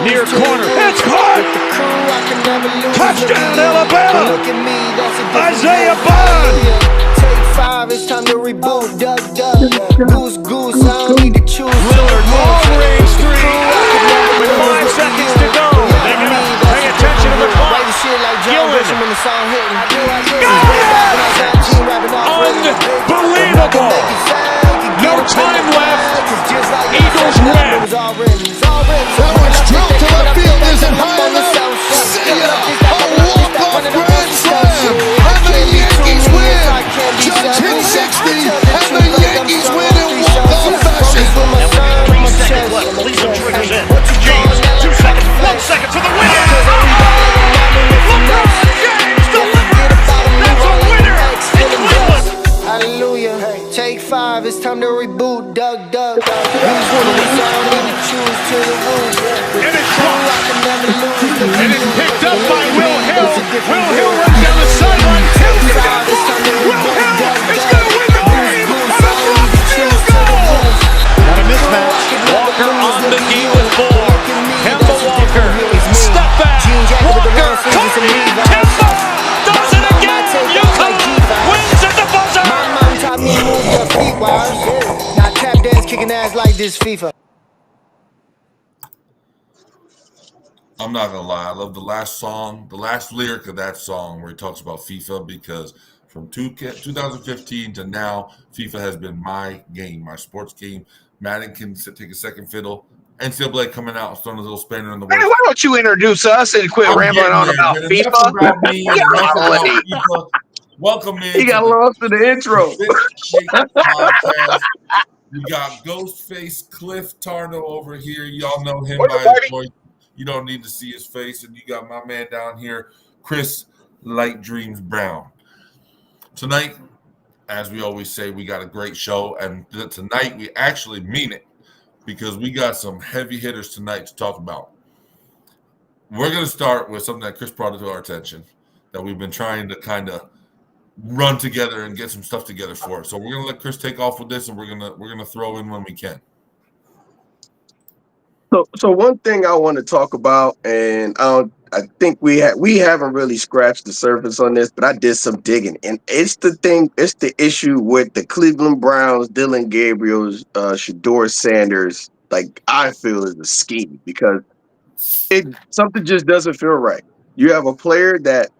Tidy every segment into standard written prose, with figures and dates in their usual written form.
near corner. It's caught! Touchdown, Alabama! Isaiah Bond! Take 5, it's time to reboot. Duck, goose, goose, I don't need to choose. Lillard, long range three, with 5 seconds to go. They gotta pay attention to the clock. Gillen. Unbelievable! No time left. Eagles win. That one's drilled to left field. Isn't high enough. See ya. A walk-off grand slam. And the Yankees win. Judge hit 60. And the Yankees win in walk-off fashion. And with 3 seconds left, Cleveland triggers in. James, 2 seconds, 1 second for the win. LeBron James delivers. That's a winner in Cleveland. Hallelujah. Take 5, it's time to reboot. Duck. Who's winning the sound? Need to choose to the room. And it's blocked. And it's picked up by Will Hill. Will Hill runs down the sideline. Tips it down. Will Hill is going to win the game on a blocked field goal. Got a mismatch. Walker on the knee with 4. Kemba Walker. Step back. Walker. Tony. Kemba does it again. UConn wins at the buzzer. My mom taught me to move your feet while now tap dance kicking ass like this FIFA. I'm not gonna lie, I love the last song, the last lyric of that song where he talks about FIFA, because from 2015 to now, FIFA has been my game, my sports game. Madden can take a second fiddle. NCAA coming out, throwing a little spanner in the works. Hey, why don't you introduce us and quit rambling on about FIFA? Welcome in. He got lost in the intro. We got Ghostface Cliff Tarno over here. Y'all know him What by party? his voice. You don't need to see his face. And you got my man down here, Chris Light Dreams Brown. Tonight, as we always say, we got a great show. And tonight, we actually mean it, because we got some heavy hitters tonight to talk about. We're going to start with something that Chris brought to our attention that we've been trying to kind of run together and get some stuff together for it. So we're going to let Chris take off with this, and we're going to throw in when we can. So one thing I want to talk about, and I think we haven't really scratched the surface on this, but I did some digging, and it's the issue with the Cleveland Browns, Dylan Gabriel's, Shedeur Sanders. Like, I feel is a scheme, because something just doesn't feel right. You have a player that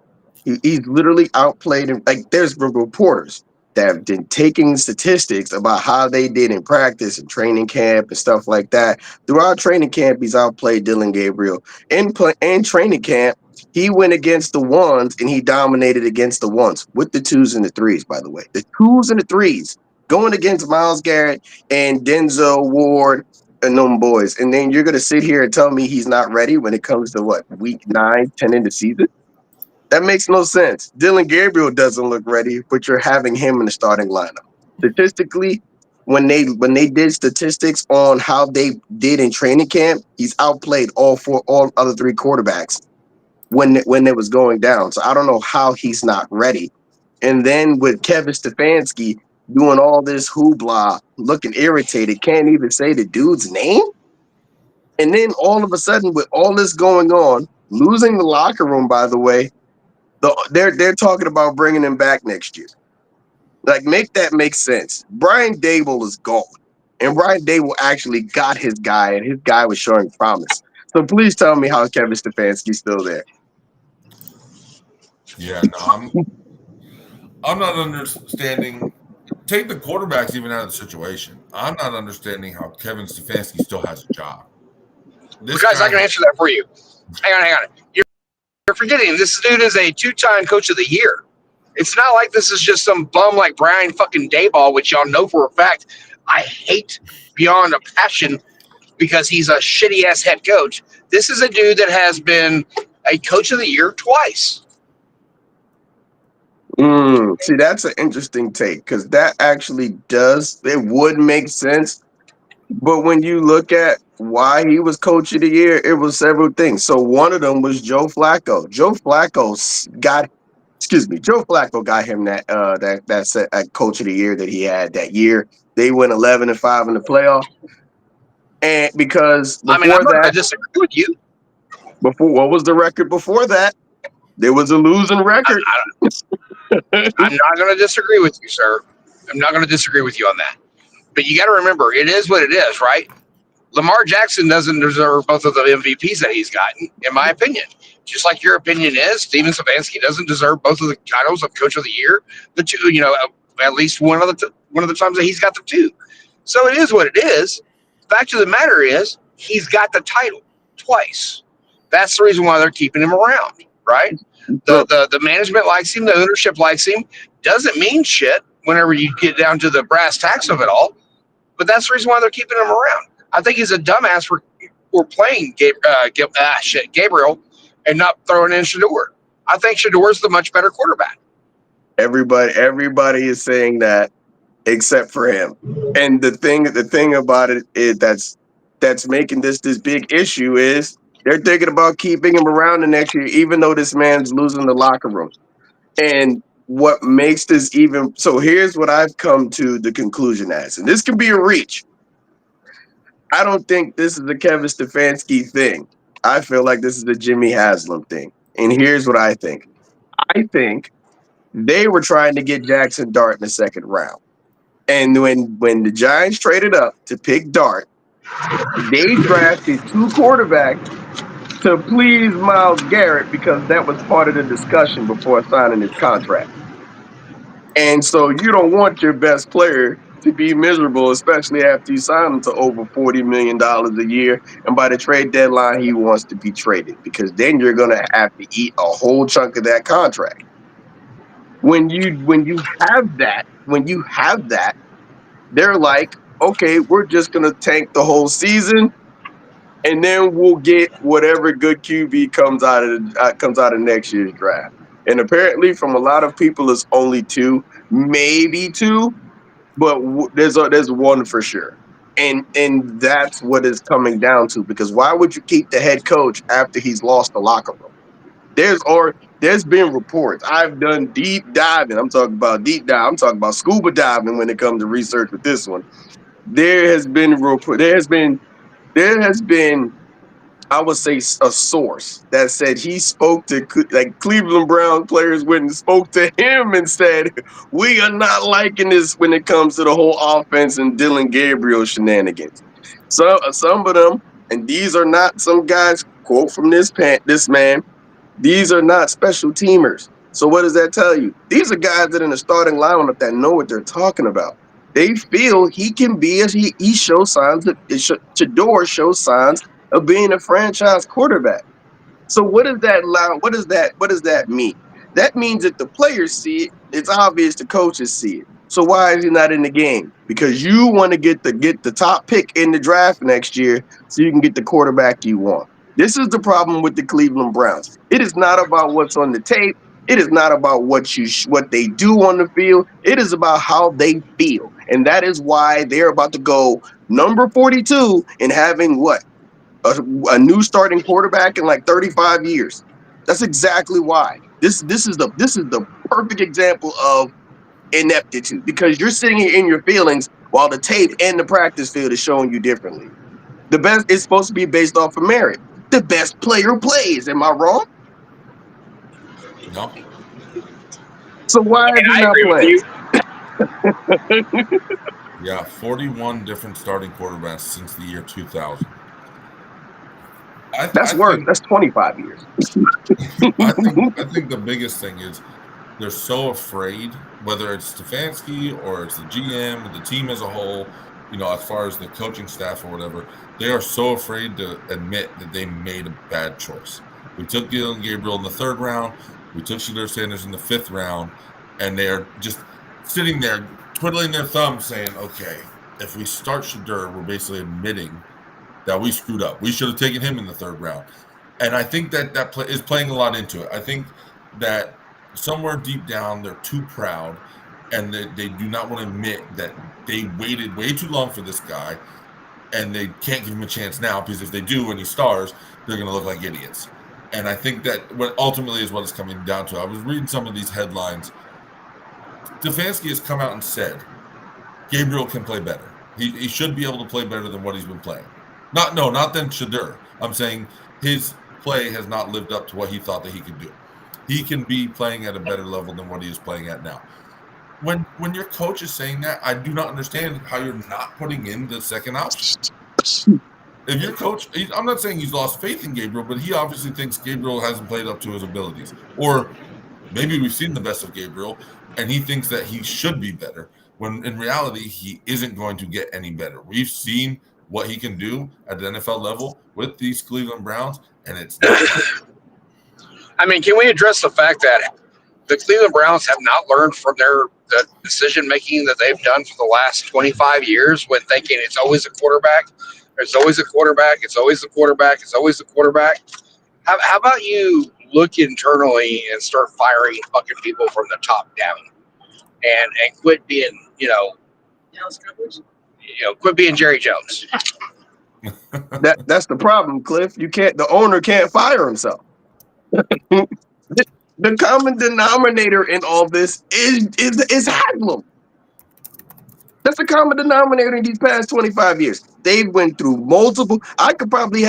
he's literally outplayed him. Like, there's reporters that have been taking statistics about how they did in practice and training camp and stuff like that. Throughout training camp, he's outplayed Dylan Gabriel. In training camp, he went against the ones and he dominated against the ones with the 2s and the 3s, by the way. The 2s and the 3s going against Myles Garrett and Denzel Ward and them boys. And then you're going to sit here and tell me he's not ready when it comes to week 9, 10 in the season? That makes no sense. Dylan Gabriel doesn't look ready, but you're having him in the starting lineup. Statistically, when they did statistics on how they did in training camp, he's outplayed all other 3 quarterbacks when it was going down. So I don't know how he's not ready. And then with Kevin Stefanski doing all this hoopla, looking irritated, can't even say the dude's name. And then all of a sudden, with all this going on, losing the locker room, by the way, they're talking about bringing him back next year. Like, make that make sense. Brian Daboll is gone, and Brian Daboll actually got his guy, and his guy was showing promise. So please tell me how Kevin Stefanski's still there. Yeah, no, I'm not understanding. Take the quarterbacks even out of the situation. I'm not understanding how Kevin Stefanski still has a job. Guys, I can answer that for you. Hang on. You're forgetting this dude is a 2-time coach of the year. It's not like this is just some bum like Brian fucking Daboll, which y'all know for a fact I hate beyond a passion because he's a shitty ass head coach. This is a dude that has been a coach of the year twice. See, that's an interesting take, because that actually would make sense. But when you look at why he was coach of the year, it was several things. So one of them was Joe Flacco. Joe Flacco got him that coach of the year that he had that year. They went 11-5 in the playoff. And because I'm not going to disagree with you. Before, what was the record before that? There was a losing record. I'm not going to disagree with you, sir. I'm not going to disagree with you on that. But you got to remember, it is what it is, right? Lamar Jackson doesn't deserve both of the MVPs that he's gotten, in my opinion. Just like your opinion is, Steven Stefanski doesn't deserve both of the titles of Coach of the Year. The two, at least one of the times that he's got the two. So it is what it is. Fact of the matter is, he's got the title twice. That's the reason why they're keeping him around, right? The management likes him, the ownership likes him. Doesn't mean shit whenever you get down to the brass tacks of it all. But that's the reason why they're keeping him around. I think he's a dumbass for playing Gabriel and not throwing in Shedeur. I think Shedor's the much better quarterback. Everybody is saying that except for him. And the thing about it is that's making this big issue is they're thinking about keeping him around the next year, even though this man's losing the locker room. And what makes this even so, here's what I've come to the conclusion as, and this can be a reach. I don't think this is a Kevin Stefanski thing. I feel like this is a Jimmy Haslam thing. And here's what I think. I think they were trying to get Jackson Dart in the second round. And when the Giants traded up to pick Dart, they drafted two quarterbacks to please Myles Garrett because that was part of the discussion before signing his contract. And so you don't want your best player to be miserable, especially after you sign him to over $40 million a year. And by the trade deadline, he wants to be traded because then you're going to have to eat a whole chunk of that contract. When you have that, they're like, okay, we're just going to tank the whole season, and then we'll get whatever good QB comes out of next year's draft. And apparently, from a lot of people, it's only two, maybe two, but there's one for sure. And that's what it's coming down to, because why would you keep the head coach after he's lost the locker room? There's been reports. I've done deep diving. I'm talking about deep dive. I'm talking about scuba diving when it comes to research with this one. There has been, I would say, a source that said he spoke to, like, Cleveland Browns players went and spoke to him and said, we are not liking this when it comes to the whole offense and Dylan Gabriel shenanigans. So some of them, and these are not some guys, quote from this man, these are not special teamers. So what does that tell you? These are guys that are in the starting lineup that know what they're talking about. They feel he can be, as he shows signs that Shedeur shows signs of being a franchise quarterback. So what does that mean? That means that the players see it. It's obvious the coaches see it. So why is he not in the game? Because you want to get the top pick in the draft next year so you can get the quarterback you want. This is the problem with the Cleveland Browns. It is not about what's on the tape. It is not about what they do on the field. It is about how they feel. And that is why they're about to go number 42 and having what? A new starting quarterback in like 35 years. That's exactly why. This is the perfect example of ineptitude, because you're sitting here in your feelings while the tape and the practice field is showing you differently. The best is supposed to be based off of merit. The best player plays. Am I wrong? No. So why is he not playing? Yeah, 41 different starting quarterbacks since the year 2000. That's 25 years. I think the biggest thing is they're so afraid, whether it's Stefanski or it's the GM, the team as a whole, as far as the coaching staff or whatever, they are so afraid to admit that they made a bad choice. We took Dylan Gabriel in the third round. We took Shedeur Sanders in the fifth round, and they're just sitting there twiddling their thumbs saying, okay, if we start Shedeur, we're basically admitting that we screwed up. We should have taken him in the third round. And I think that is playing a lot into it. I think that somewhere deep down, they're too proud, and they do not want to admit that they waited way too long for this guy, and they can't give him a chance now, because if they do when he stars, they're going to look like idiots. And I think that what ultimately is what it's coming down to. I was reading some of these headlines. Stefanski has come out and said Gabriel can play better. He should be able to play better than what he's been playing. Not than Shedeur. I'm saying play has not lived up to what he thought that he could do. He can be playing at a better level than what he is playing at now. When your coach is saying that, I do not understand how you're not putting in the second option. If your coach, I'm not saying he's lost faith in Gabriel, but he obviously thinks Gabriel hasn't played up to his abilities. Or maybe we've seen the best of Gabriel, and he thinks that he should be better, when in reality, he isn't going to get any better. We've seen what he can do at the NFL level with these Cleveland Browns, and it's not I mean, can we address the fact that the Cleveland Browns have not learned from the decision making that they've done for the last 25 years when thinking it's always a quarterback, it's always a quarterback, it's always the quarterback, it's always the quarterback? How about you look internally and start firing fucking people from the top down, and quit being quit being Jerry Jones. That's the problem, Cliff. The owner can't fire himself. The common denominator in all this is Haslam. That's the common denominator in these past 25 years. They went through multiple. I could probably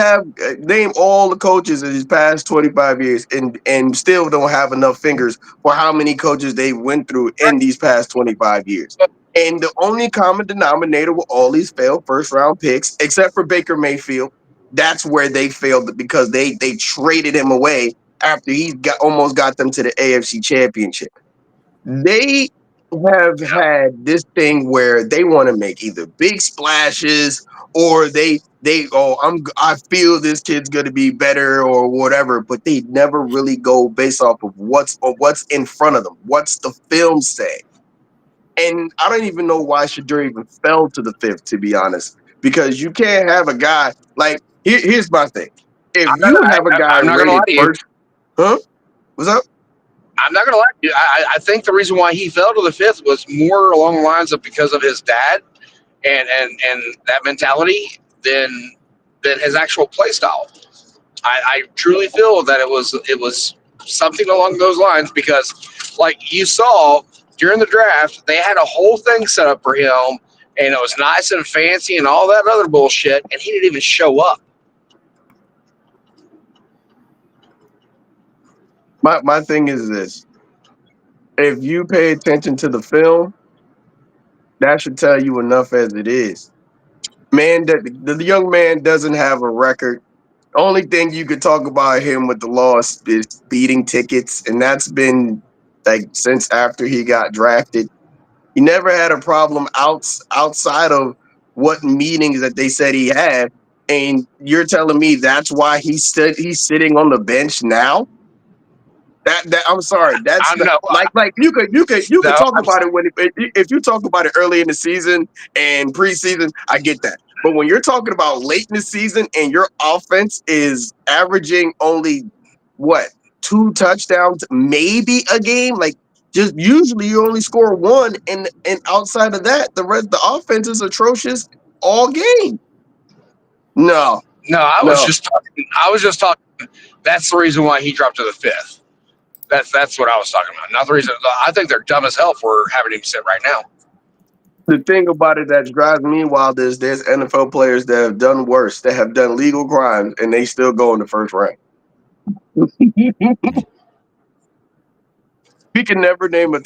name all the coaches in these past 25 years and still don't have enough fingers for how many coaches they went through in these past 25 years. And the only common denominator with all these failed first-round picks, except for Baker Mayfield, that's where they failed because they traded him away after he almost got them to the AFC Championship. They have had this thing where they want to make either big splashes or I feel this kid's going to be better or whatever, but they never really go based off of what's in front of them. What's the film say? And I don't even know why Shedeur even fell to the fifth, to be honest, because you can't have a guy like here's my thing. If I'm not gonna lie to you. Huh? What's up? I'm not gonna lie to you. I think the reason why he fell to the fifth was more along the lines of because of his dad and that mentality than his actual play style. I truly feel that it was something along those lines because, like you saw during the draft, they had a whole thing set up for him, and it was nice and fancy and all that other bullshit, and he didn't even show up. My thing is this. If you pay attention to the film, that should tell you enough as it is. Man, the young man doesn't have a record. Only thing you could talk about him with the loss is speeding tickets, and that's been like since after he got drafted. He never had a problem outside of what meetings that they said he had, and you're telling me that's why he's sitting on the bench now? That I'm sorry. That's like you could talk about it if you talk about it early in the season and preseason. I get that, but when you're talking about late in the season and your offense is averaging only 2 touchdowns, maybe a game, like just usually you only score 1, and outside of that, the offense is atrocious all game. No, I was just talking. That's the reason why he dropped to the fifth. That's what I was talking about. Not the reason. I think they're dumb as hell for having him sit right now. The thing about it that drives me wild is there's NFL players that have done worse, that have done legal crimes, and they still go in the first round. We can never name a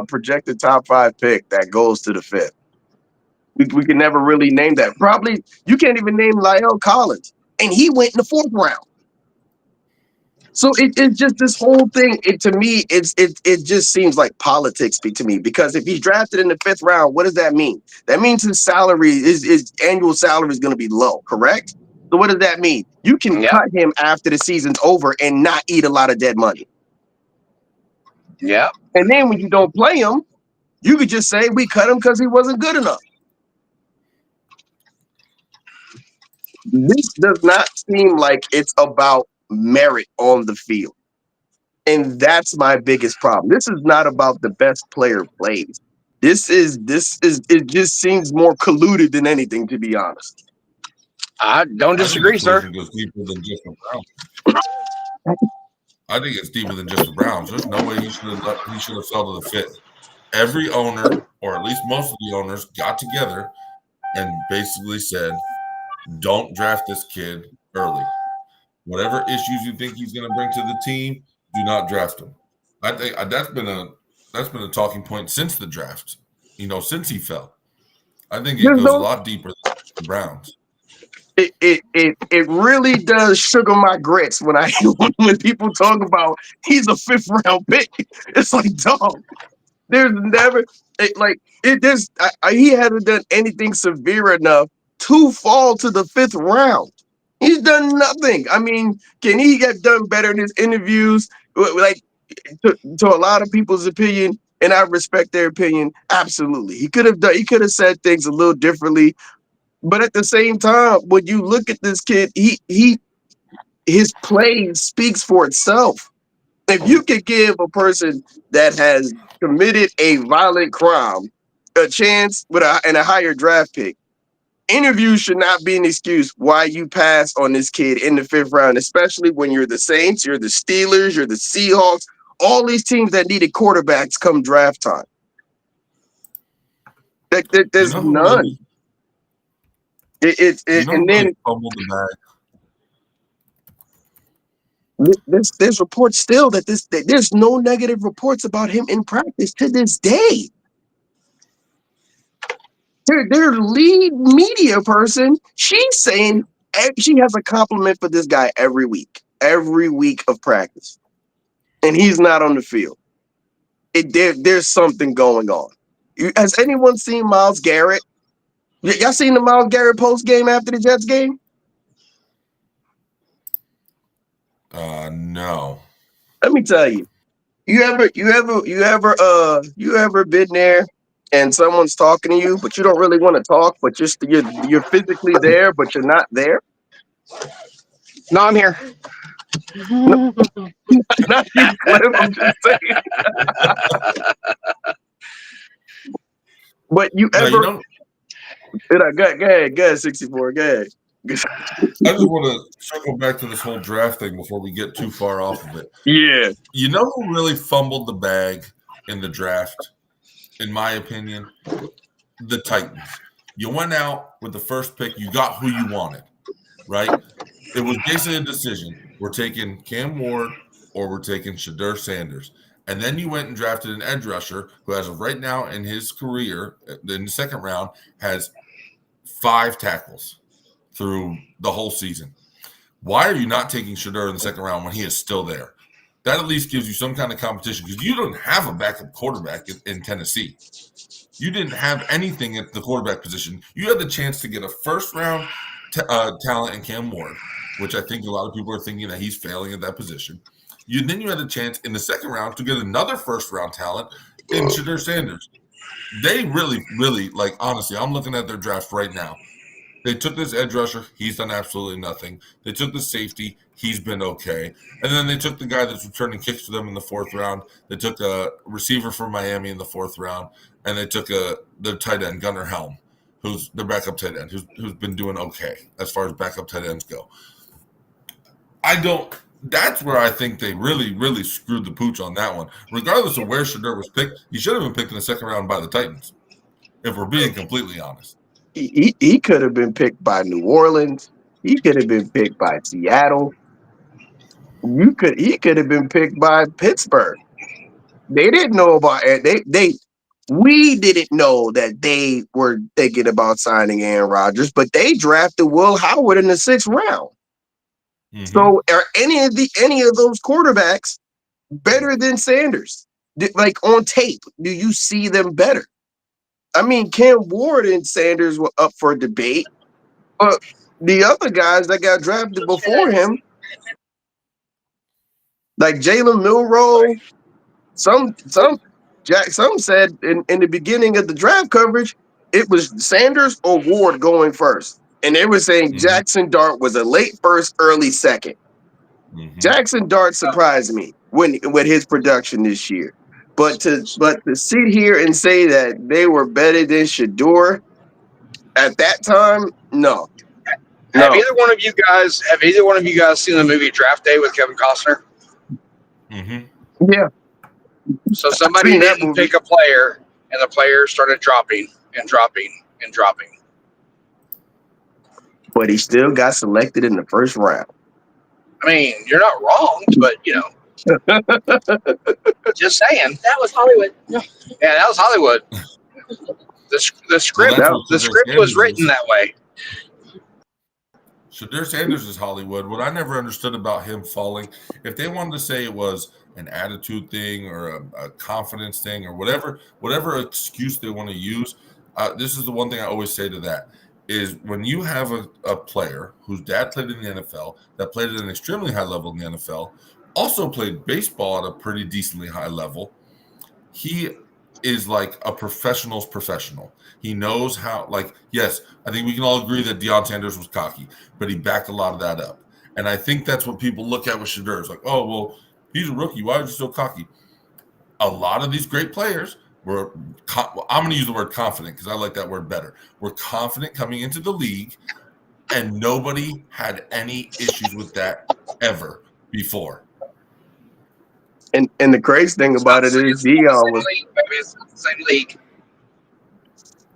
projected top 5 pick that goes to the fifth. We can never really name that. Probably you can't even name La'el Collins, and he went in the 4th round. So it's just this whole thing. To me, it just seems like politics to me, because if he's drafted in the 5th round, what does that mean? That means his salary, his annual salary is going to be low, correct? So what does that mean? You can cut him after the season's over and not eat a lot of dead money. Yeah. And then when you don't play him, you could just say we cut him because he wasn't good enough. This does not seem like it's about merit on the field. And that's my biggest problem. This is not about the best player plays. It just seems more colluded than anything, to be honest. I don't disagree, sir. I think it's deeper than just the Browns. There's no way he should have fell to the 5th. Every owner, or at least most of the owners, got together and basically said, don't draft this kid early. Whatever issues you think he's going to bring to the team, do not draft him. I think that's been a talking point since the draft. Since he fell. I think it goes a lot deeper than the Browns. It really does sugar my grits when people talk about he's a 5th round pick. It's like, dog, there's never he hasn't done anything severe enough to fall to the 5th round. He's done nothing. I mean, can he get done better in his interviews? Like, to a lot of people's opinion, and I respect their opinion, absolutely. He could have said things a little differently. But at the same time, when you look at this kid, his play speaks for itself. If you could give a person that has committed a violent crime a chance and a higher draft pick, interviews should not be an excuse why you pass on this kid in the 5th round, especially when you're the Saints, you're the Steelers, you're the Seahawks, all these teams that needed quarterbacks come draft time. There's none. And then fumbled the bag. There's reports still that there's no negative reports about him in practice to this day. Their lead media person, she's saying she has a compliment for this guy every week of practice, and he's not on the field. There's something going on. Has anyone seen Myles Garrett? Y'all seen the Myles Garrett post game after the Jets game? No. Let me tell you. You ever been there and someone's talking to you, but you don't really want to talk, but you're physically there, but you're not there? No, I'm here. Not you, Cliff, I'm just saying. But you ever? No, Go ahead, 64. Go ahead. I just want to circle back to this whole draft thing before we get too far off of it. Yeah. You know who really fumbled the bag in the draft, in my opinion? The Titans. You went out with the first pick. You got who you wanted, right? It was basically a decision. We're taking Cam Ward or we're taking Shedeur Sanders. And then you went and drafted an edge rusher who, as of right now in his career, in the 2nd round, has 5 tackles through the whole season. Why are you not taking Shedeur in the 2nd round when he is still there? That at least gives you some kind of competition, because you don't have a backup quarterback in Tennessee. You didn't have anything at the quarterback position. You had the chance to get a 1st-round talent in Cam Ward, which I think a lot of people are thinking that he's failing at that position. Then you had a chance in the 2nd round to get another 1st-round talent in Shedeur Sanders. They really, really, honestly, I'm looking at their draft right now. They took this edge rusher. He's done absolutely nothing. They took the safety. He's been okay. And then they took the guy that's returning kicks to them in the 4th round. They took a receiver from Miami in the 4th round. And they took their tight end, Gunnar Helm, who's their backup tight end, who's been doing okay as far as backup tight ends go. That's where I think they really, really screwed the pooch on that one. Regardless of where Shedeur was picked, he should have been picked in the 2nd round by the Titans, if we're being completely honest. He could have been picked by New Orleans. He could have been picked by Seattle. He could have been picked by Pittsburgh. They didn't know about it. We didn't know that they were thinking about signing Aaron Rodgers, but they drafted Will Howard in the 6th round. Mm-hmm. So are any of those quarterbacks better than Sanders? On tape, do you see them better? I mean, Cam Ward and Sanders were up for debate, but the other guys that got drafted before him, like Jalen Milroe, some said in the beginning of the draft coverage, it was Sanders or Ward going first. And they were saying Jackson Dart was a late 1st, early 2nd. Mm-hmm. Jackson Dart surprised me with his production this year. But to sit here and say that they were better than Shedeur at that time, no. Have either one of you guys seen the movie Draft Day with Kevin Costner? Mm-hmm. Yeah. So somebody didn't pick a player, and the player started dropping and dropping and dropping. But he still got selected in the 1st round. I mean, you're not wrong, but just saying. That was Hollywood. No. Yeah, that was Hollywood. The script, that's That- what the Shedeur script was Sanders written is. that way. Shedeur Sanders is Hollywood. What I never understood about him falling, if they wanted to say it was an attitude thing or a confidence thing or whatever excuse they want to use, this is the one thing I always say to that is when you have a player whose dad played in the NFL, that played at an extremely high level in the NFL, also played baseball at a pretty decently high level, he is like a professional's professional. He knows how, yes, I think we can all agree that Deion Sanders was cocky, but he backed a lot of that up. And I think that's what people look at with Shedeur. It's like, oh, well, he's a rookie. Why is he so cocky? A lot of these great players were, I'm going to use the word confident because I like that word better. We're confident coming into the league, and nobody had any issues with that ever before. And the crazy thing about it is Deion was It's not the same league.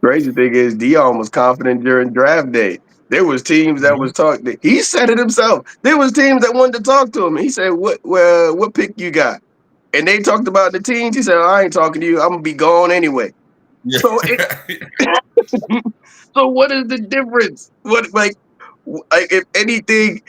crazy thing is Deion was confident during draft day. There was teams that was talking. He said it himself. There was teams that wanted to talk to him. He said, "What pick you got?" And they talked about the teams. He said, "I ain't talking to you. I'm gonna be gone anyway." Yeah. So, so what is the difference? If anything,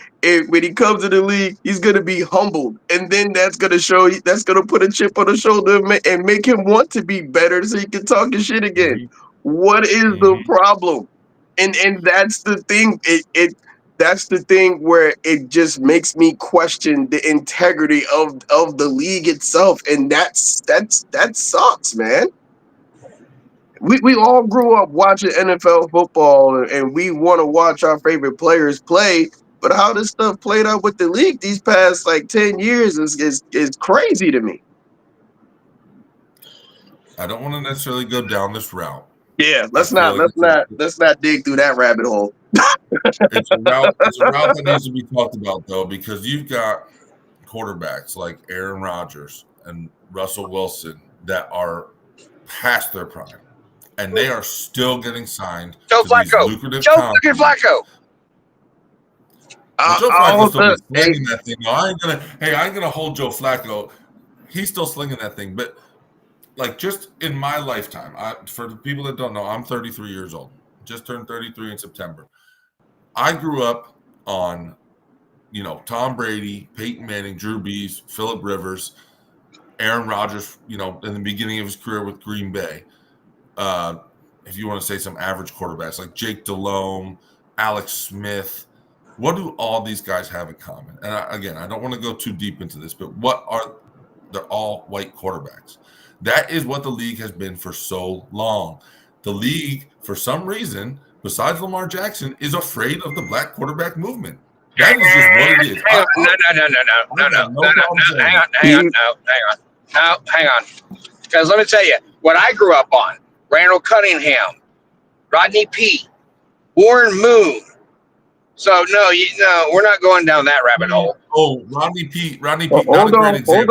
when he comes to the league, he's gonna be humbled, and then that's gonna put a chip on the shoulder and make him want to be better, so he can talk his shit again. What is the problem? And that's the thing. That's the thing where it just makes me question the integrity of the league itself, and that sucks, man. We all grew up watching NFL football, and we want to watch our favorite players play. But how this stuff played out with the league these past 10 years is crazy to me. I don't want to necessarily go down this route. Yeah, let's not dig through that rabbit hole. It's a route that needs to be talked about, though, because you've got quarterbacks like Aaron Rodgers and Russell Wilson that are past their prime, and they are still getting signed. Joe to these Flacco. lucrative Joe contracts. fucking Flacco. Well, Joe Flacco's still slinging that thing. No, I ain't gonna hold Joe Flacco. He's still slinging that thing, but just in my lifetime, for the people that don't know, I'm 33 years old. Just turned 33 in September. I grew up on, Tom Brady, Peyton Manning, Drew Brees, Phillip Rivers, Aaron Rodgers, in the beginning of his career with Green Bay. If you want to say some average quarterbacks like Jake Delhomme, Alex Smith, what do all these guys have in common? And I don't want to go too deep into this, but they're all white quarterbacks. That is what the league has been for so long. The league, for some reason, besides Lamar Jackson, is afraid of the black quarterback movement. That is just what it is. Hang on. Because let me tell you, what I grew up on, Randall Cunningham, Rodney Peete, Warren Moon. So, no, we're not going down that rabbit hole. Oh, Rodney Peete. Hold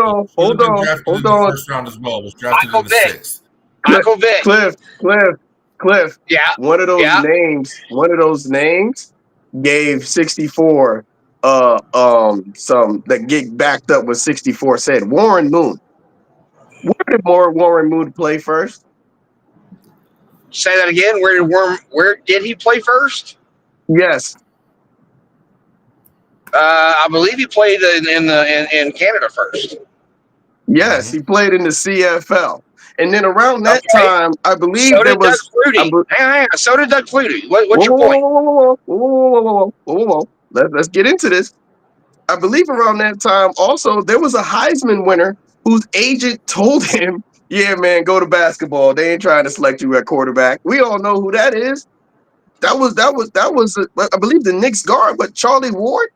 on. First round as well. Was drafted Michael in the Vick. sixth. Michael Vick. Cliff. Yeah. One of those names gave 64 some that get backed up with 64 said Warren Moon. Where did Warren Moon play first? Say that again. Where did he play first? Yes. I believe he played in Canada first. Yes, he played in the CFL. And then around that time, I believe so there did was. Doug Flutie. Hang on. So did Doug Flutie. What's your point? Whoa. Let's get into this. I believe around that time also there was a Heisman winner whose agent told him, "Yeah, man, go to basketball. They ain't trying to select you at quarterback." We all know who that is. That was. I believe the Knicks guard, but Charlie Ward.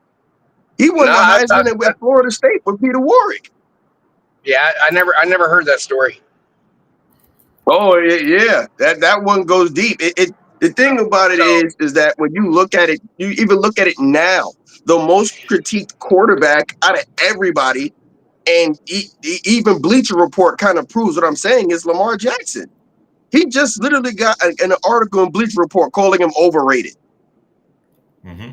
He won the Heisman at Florida State with Peter Warwick. Yeah, I never heard that story. Oh yeah, that one goes deep. The thing about it is that when you look at it, you even look at it now, the most critiqued quarterback out of everybody, and even Bleacher Report kind of proves what I'm saying is Lamar Jackson. He just literally got an article in Bleacher Report calling him overrated. Mm-hmm.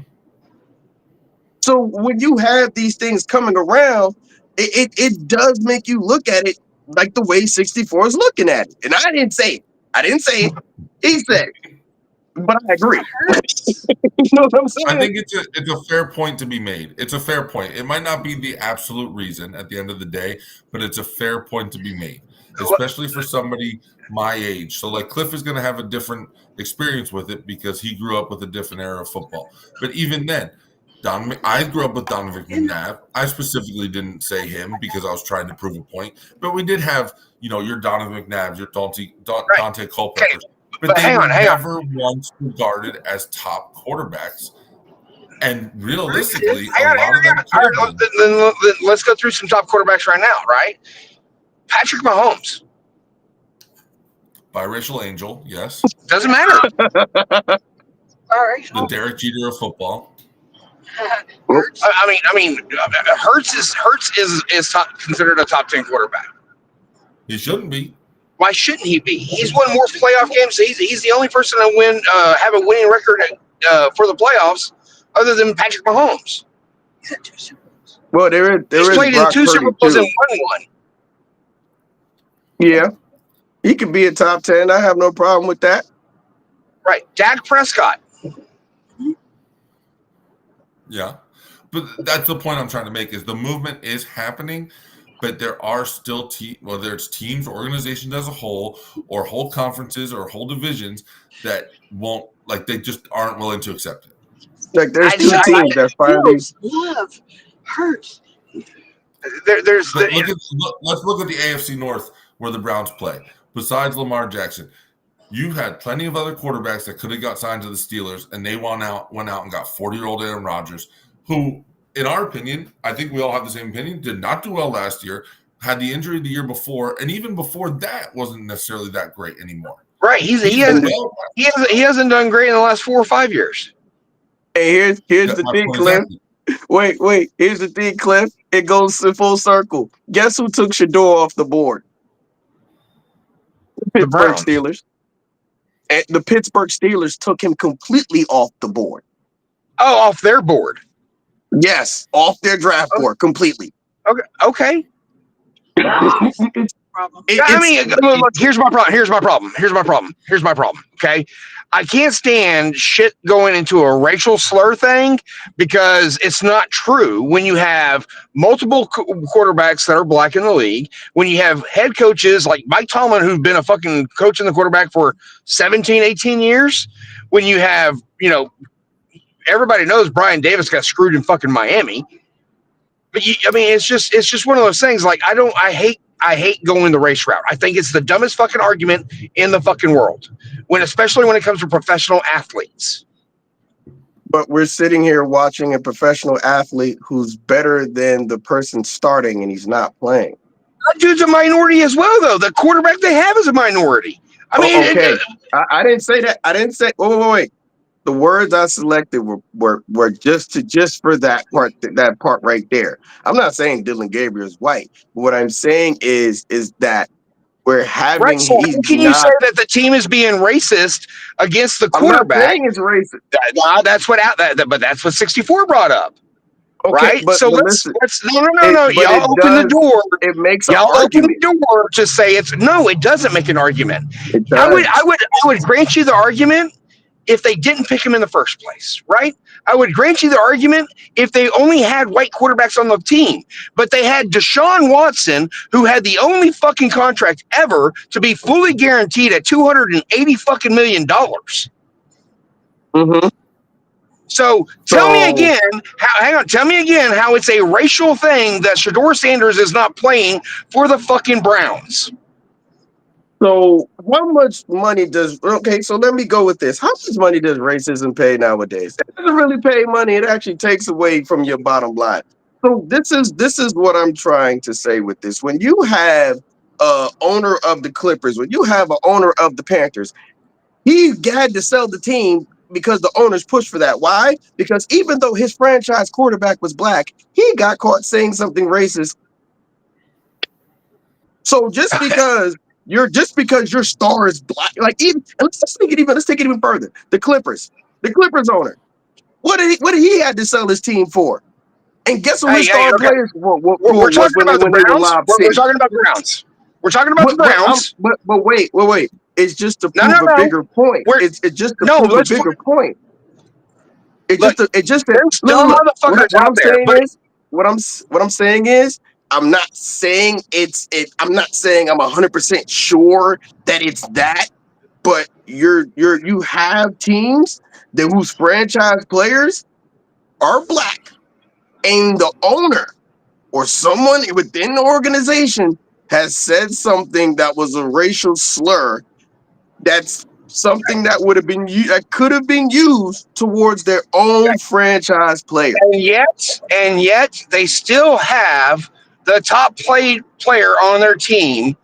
So when you have these things coming around, it does make you look at it like the way 64 is looking at it. And I didn't say it. He said it. But I agree. You know what I'm saying? I think it's a fair point to be made. It's a fair point. It might not be the absolute reason at the end of the day, but it's a fair point to be made, especially for somebody my age. So, like, Cliff is going to have a different experience with it because he grew up with a different era of football. But even then, I grew up with Donovan McNabb. I specifically didn't say him because I was trying to prove a point. But we did have, your Donovan McNabbs, your Dante Culpepper. But they were never once regarded as top quarterbacks. And realistically, a lot of them. Then let's go through some top quarterbacks right now, right? Patrick Mahomes. Biracial angel, yes. Doesn't matter. All right. The Derek Jeter of football. I mean, Hurts is considered a top 10 quarterback. He shouldn't be. Why shouldn't he be? He's won more playoff games. He's the only person to have a winning record for the playoffs, other than Patrick Mahomes. He's had 2 Super Bowls. Well, he's played in 2 Super Bowls and won one. Yeah, he could be a top 10. I have no problem with that. Right, Dak Prescott. Yeah, but that's the point I'm trying to make. Is the movement is happening. But there are still whether it's teams, organizations as a whole, or whole conferences or whole divisions that won't, like, they just aren't willing to accept it. Like, there's 2 teams that finally love Hurts. Let's look at the AFC North where the Browns play. Besides Lamar Jackson, you had plenty of other quarterbacks that could have got signed to the Steelers, and they went out and got 40-year-old Aaron Rodgers, who, in our opinion, I think we all have the same opinion, did not do well last year, had the injury the year before, and even before that wasn't necessarily that great anymore. Right. He hasn't done great in the last 4 or 5 years. Hey, here's the thing, Cliff. Exactly. Wait. Here's the thing, Cliff. It goes in full circle. Guess who took Shador off the board? The Pittsburgh Steelers. And the Pittsburgh Steelers took him completely off the board. Oh, off their board. Yes, off their draft board completely. Okay. Look, here's my problem. Okay, I can't stand shit going into a racial slur thing because it's not true when you have multiple quarterbacks that are black in the league, when you have head coaches like Mike Tomlin, who's been a fucking coach in the quarterback for 17, 18 years, when you have, everybody knows Brian Davis got screwed in fucking Miami. But it's just one of those things. Like, I hate going the race route. I think it's the dumbest fucking argument in the fucking world, especially when it comes to professional athletes. But we're sitting here watching a professional athlete who's better than the person starting, and he's not playing. That dude's a minority as well, though. The quarterback they have is a minority. Okay. I didn't say that. I didn't say. Wait. The words I selected were just for that part right there. I'm not saying Dylan Gabriel is white. What I'm saying is that we're having. Right, so can you say that the team is being racist against the quarterback? I'm not saying it's racist. That's what 64 brought up. Okay, right? But so let's no. Y'all open the door. It makes y'all open the door to say it's no. It doesn't make an argument. I would grant you the argument if they didn't pick him in the first place, right? I would grant you the argument if they only had white quarterbacks on the team, but they had Deshaun Watson, who had the only fucking contract ever to be fully guaranteed at $280 fucking million. Mm-hmm. So tell me again how it's a racial thing that Shedeur Sanders is not playing for the fucking Browns. So how much money so let me go with this. How much money does racism pay nowadays? It doesn't really pay money. It actually takes away from your bottom line. So this is what I'm trying to say with this. When you have owner of the Clippers, when you have an owner of the Panthers, he had to sell the team because the owners pushed for that. Why? Because even though his franchise quarterback was black, he got caught saying something racist. So just because your star is black, like let's take it even further. The Clippers owner. What did he had to sell his team for? And guess who his star okay. players We're was talking when about the they were Browns. Lob We're City? talking about the Browns. We're talking about the Browns. But wait. It's just to No, prove no, a no. bigger point. It's just to prove a bigger point. Look, there's dumb motherfuckers What out I'm there. saying But is, what I'm saying is, I'm not saying I'm not saying I'm 100% sure that it's that, but you have teams that whose franchise players are black, and the owner or someone within the organization has said something that was a racial slur. That's something that that could have been used towards their own franchise player. and yet they still have the top player on their team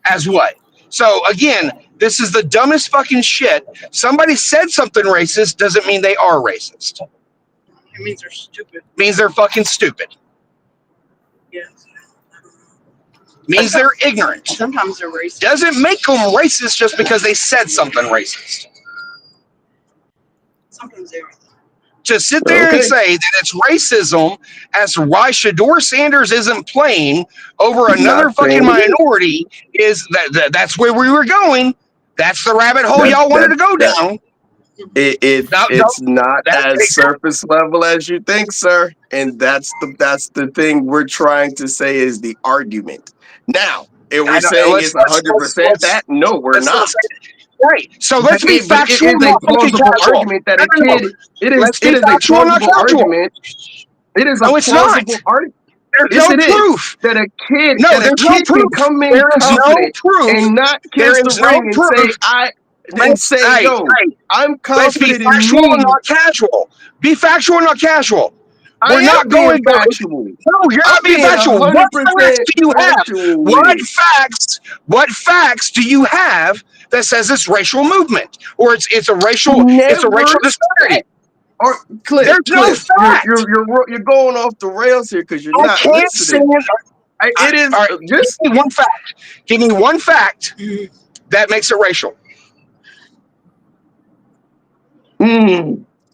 as what? So again, this is the dumbest fucking shit. Somebody said something racist doesn't mean they are racist. It means they're stupid. Means they're fucking stupid. Yes. Means they're ignorant. Sometimes they're racist. Doesn't make them racist just because they said something racist. Sometimes they're. To sit there and say that it's racism as to why Shedeur Sanders isn't playing over another fucking minority is that's where we were going. That's the rabbit hole y'all wanted to go down. It's not as surface level as you think, sir. And that's the thing we're trying to say is the argument. Now, if we're saying it's 100% that, no, we're not. Right. So let's be factual. It is a plausible argument that a kid. It is a plausible argument. It is a plausible argument. There's no proof that a kid. No, that a kid can come in confident and not kiss the ring and say, "Yo, I'm confident in me." Let's be factual and not casual. Be factual and not casual. We're not going factual. No, you're not being factual. What facts do you have? What facts do you have that says it's racial movement or it's a racial disparity? Or Cliff, there's no fact. You're going off the rails here because you're not listening. It is just give me one fact. Give me one fact that makes it racial.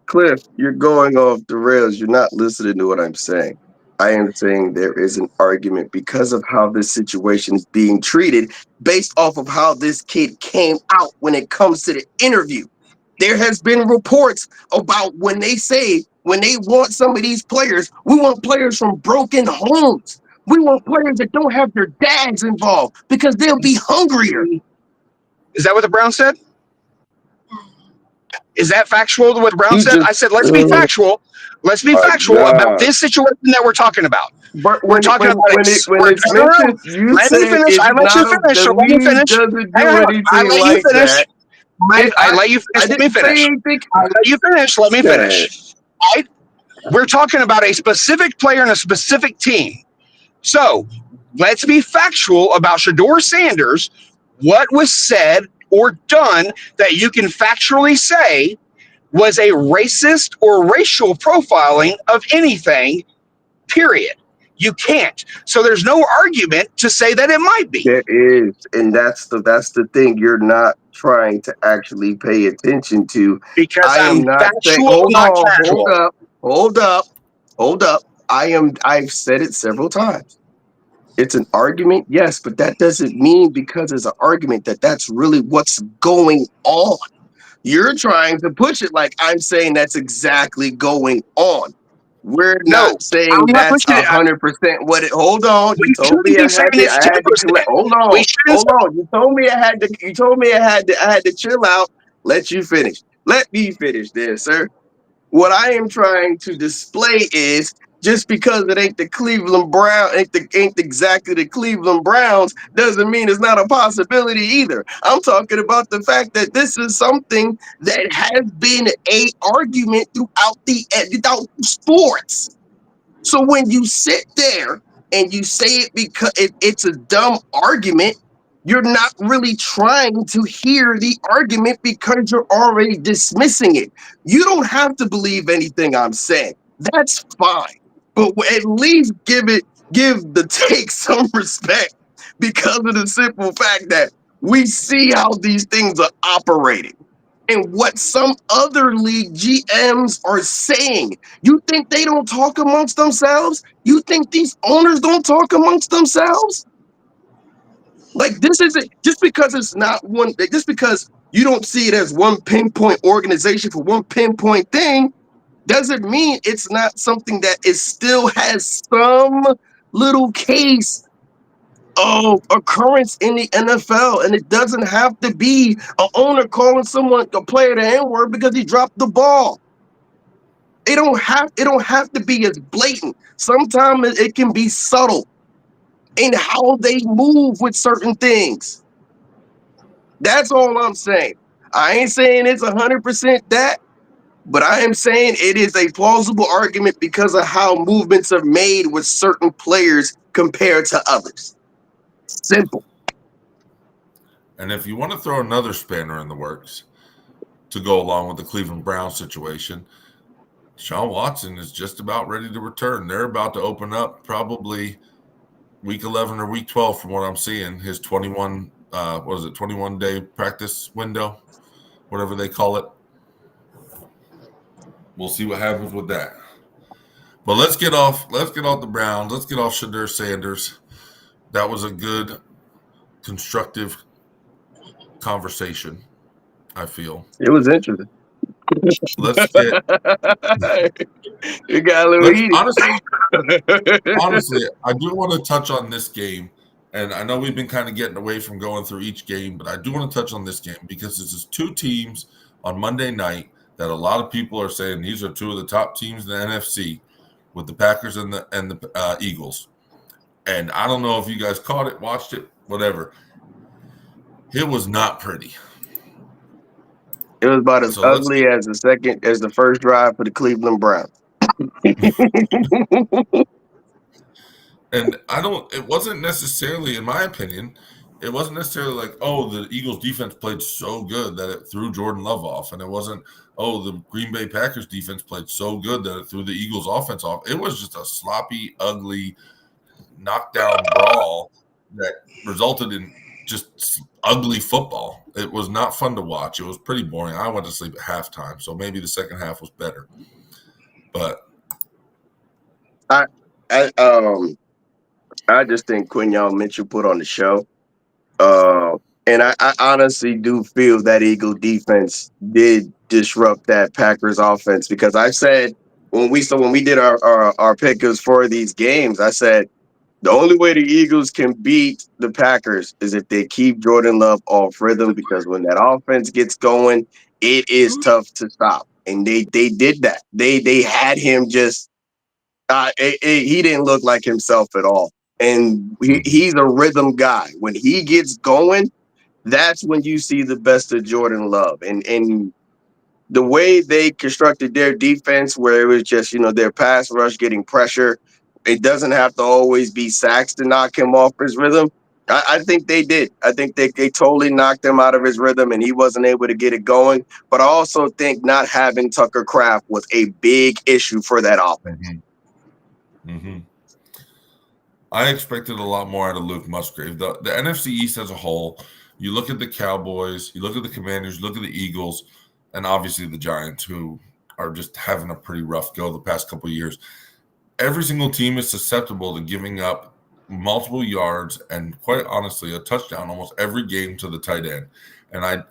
Cliff, you're going off the rails. You're not listening to what I'm saying. I am saying there is an argument because of how this situation is being treated based off of how this kid came out when it comes to the interview. There has been reports about when they want some of these players, we want players from broken homes. We want players that don't have their dads involved because they'll be hungrier. Is that what the Browns said? Is that factual what Brown said? I said, let's be factual. Let's be factual about this situation that we're talking about. But we're talking about when it's mentioned, you let me finish. I let you finish. Let me finish. I let you finish. I let you finish. Let me finish. I let you finish. Let me finish. Right? We're talking about a specific player and a specific team. So let's be factual about Shedeur Sanders. What was said or done that you can factually say was a racist or racial profiling of anything, period. You can't. So there's no argument to say that it might be. There is, and that's the thing you're not trying to actually pay attention to. Because I'm factual, not casual. Hold up. I've said it several times. It's an argument, yes, but that doesn't mean because it's an argument that's really what's going on. You're trying to push it like I'm saying that's exactly going on. We're not saying that's 100% what it. Hold on, you told me I had to. Hold on. You told me I had to chill out. Let you finish. Let me finish there, sir. What I am trying to display is just because it ain't the Cleveland Browns, ain't exactly the Cleveland Browns, doesn't mean it's not a possibility either. I'm talking about the fact that this is something that has been a argument throughout sports. So when you sit there and you say it because it's a dumb argument, you're not really trying to hear the argument because you're already dismissing it. You don't have to believe anything I'm saying. That's fine. But at least give the take some respect because of the simple fact that we see how these things are operating. and what some other league GMs are saying. You think they don't talk amongst themselves? You think these owners don't talk amongst themselves? Like, this isn't just because it's not one, just because you don't see it as one pinpoint organization for one pinpoint thing, doesn't mean it's not something that is still has some little case of occurrence in the NFL. And it doesn't have to be an owner calling someone, a player, the N-word because he dropped the ball. It don't have to be as blatant. Sometimes it can be subtle in how they move with certain things. That's all I'm saying. I ain't saying it's 100% that, but I am saying it is a plausible argument because of how movements are made with certain players compared to others. Simple. And if you want to throw another spanner in the works to go along with the Cleveland Browns situation, Deshaun Watson is just about ready to return. They're about to open up probably week 11 or week 12 from what I'm seeing, his 21-day practice window, whatever they call it. We'll see what happens with that. But let's get off the Browns. Let's get off Shedeur Sanders. That was a good, constructive conversation, I feel. It was interesting. Let's get You got a little heated. honestly, I do want to touch on this game. And I know we've been kind of getting away from going through each game, but I do want to touch on this game because this is two teams on Monday night that a lot of people are saying these are two of the top teams in the NFC with the Packers and the Eagles. And I don't know if you guys caught it, watched it, whatever. It was not pretty. It was about as ugly as the first drive for the Cleveland Browns. And it wasn't necessarily, in my opinion, it wasn't necessarily like, oh, the Eagles defense played so good that it threw Jordan Love off. And it wasn't, oh, the Green Bay Packers defense played so good that it threw the Eagles offense off. It was just a sloppy, ugly, knockdown brawl that resulted in just ugly football. It was not fun to watch. It was pretty boring. I went to sleep at halftime, so maybe the second half was better. But I just think Quinyon Mitchell put on the show. And I honestly do feel that Eagle defense did disrupt that Packers offense because I said when we did our pickers for these games, I said the only way the Eagles can beat the Packers is if they keep Jordan Love off rhythm, because when that offense gets going, it is tough to stop. And they did that. They had him just he didn't look like himself at all. And he's a rhythm guy. When he gets going, that's when you see the best of Jordan Love. And the way they constructed their defense, where it was just, their pass rush getting pressure, it doesn't have to always be sacks to knock him off his rhythm. I think they did. I think they totally knocked him out of his rhythm and he wasn't able to get it going. But I also think not having Tucker Kraft was a big issue for that offense. Mm-hmm. I expected a lot more out of Luke Musgrave. The NFC East as a whole, you look at the Cowboys, you look at the Commanders, you look at the Eagles, and obviously the Giants, who are just having a pretty rough go the past couple of years. Every single team is susceptible to giving up multiple yards and, quite honestly, a touchdown almost every game to the tight end. And I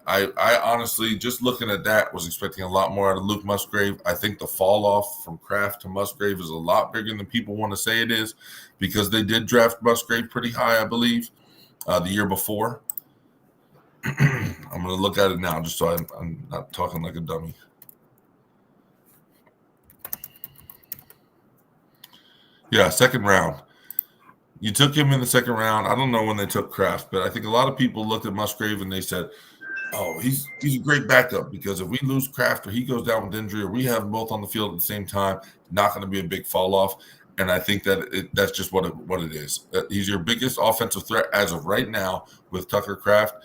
honestly, just looking at that, was expecting a lot more out of Luke Musgrave. I think the fall off from Kraft to Musgrave is a lot bigger than people want to say it is, because they did draft Musgrave pretty high, I believe, the year before. I'm going to look at it now just so I'm not talking like a dummy. Yeah, second round. You took him in the second round. I don't know when they took Kraft, but I think a lot of people looked at Musgrave and they said, oh, he's a great backup, because if we lose Kraft or he goes down with injury or we have them both on the field at the same time, not going to be a big fall off. And I think that that's just what it is. He's your biggest offensive threat as of right now with Tucker Kraft,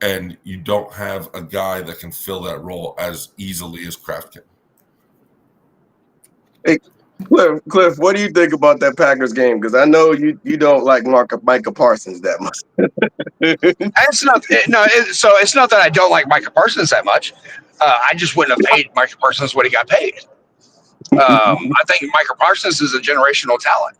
and you don't have a guy that can fill that role as easily as Kraft can. Hey, Cliff, what do you think about that Packers game? Because I know you don't like Micah Parsons that much. It's not that I don't like Micah Parsons that much. I just wouldn't have paid Micah Parsons what he got paid. I think Micah Parsons is a generational talent,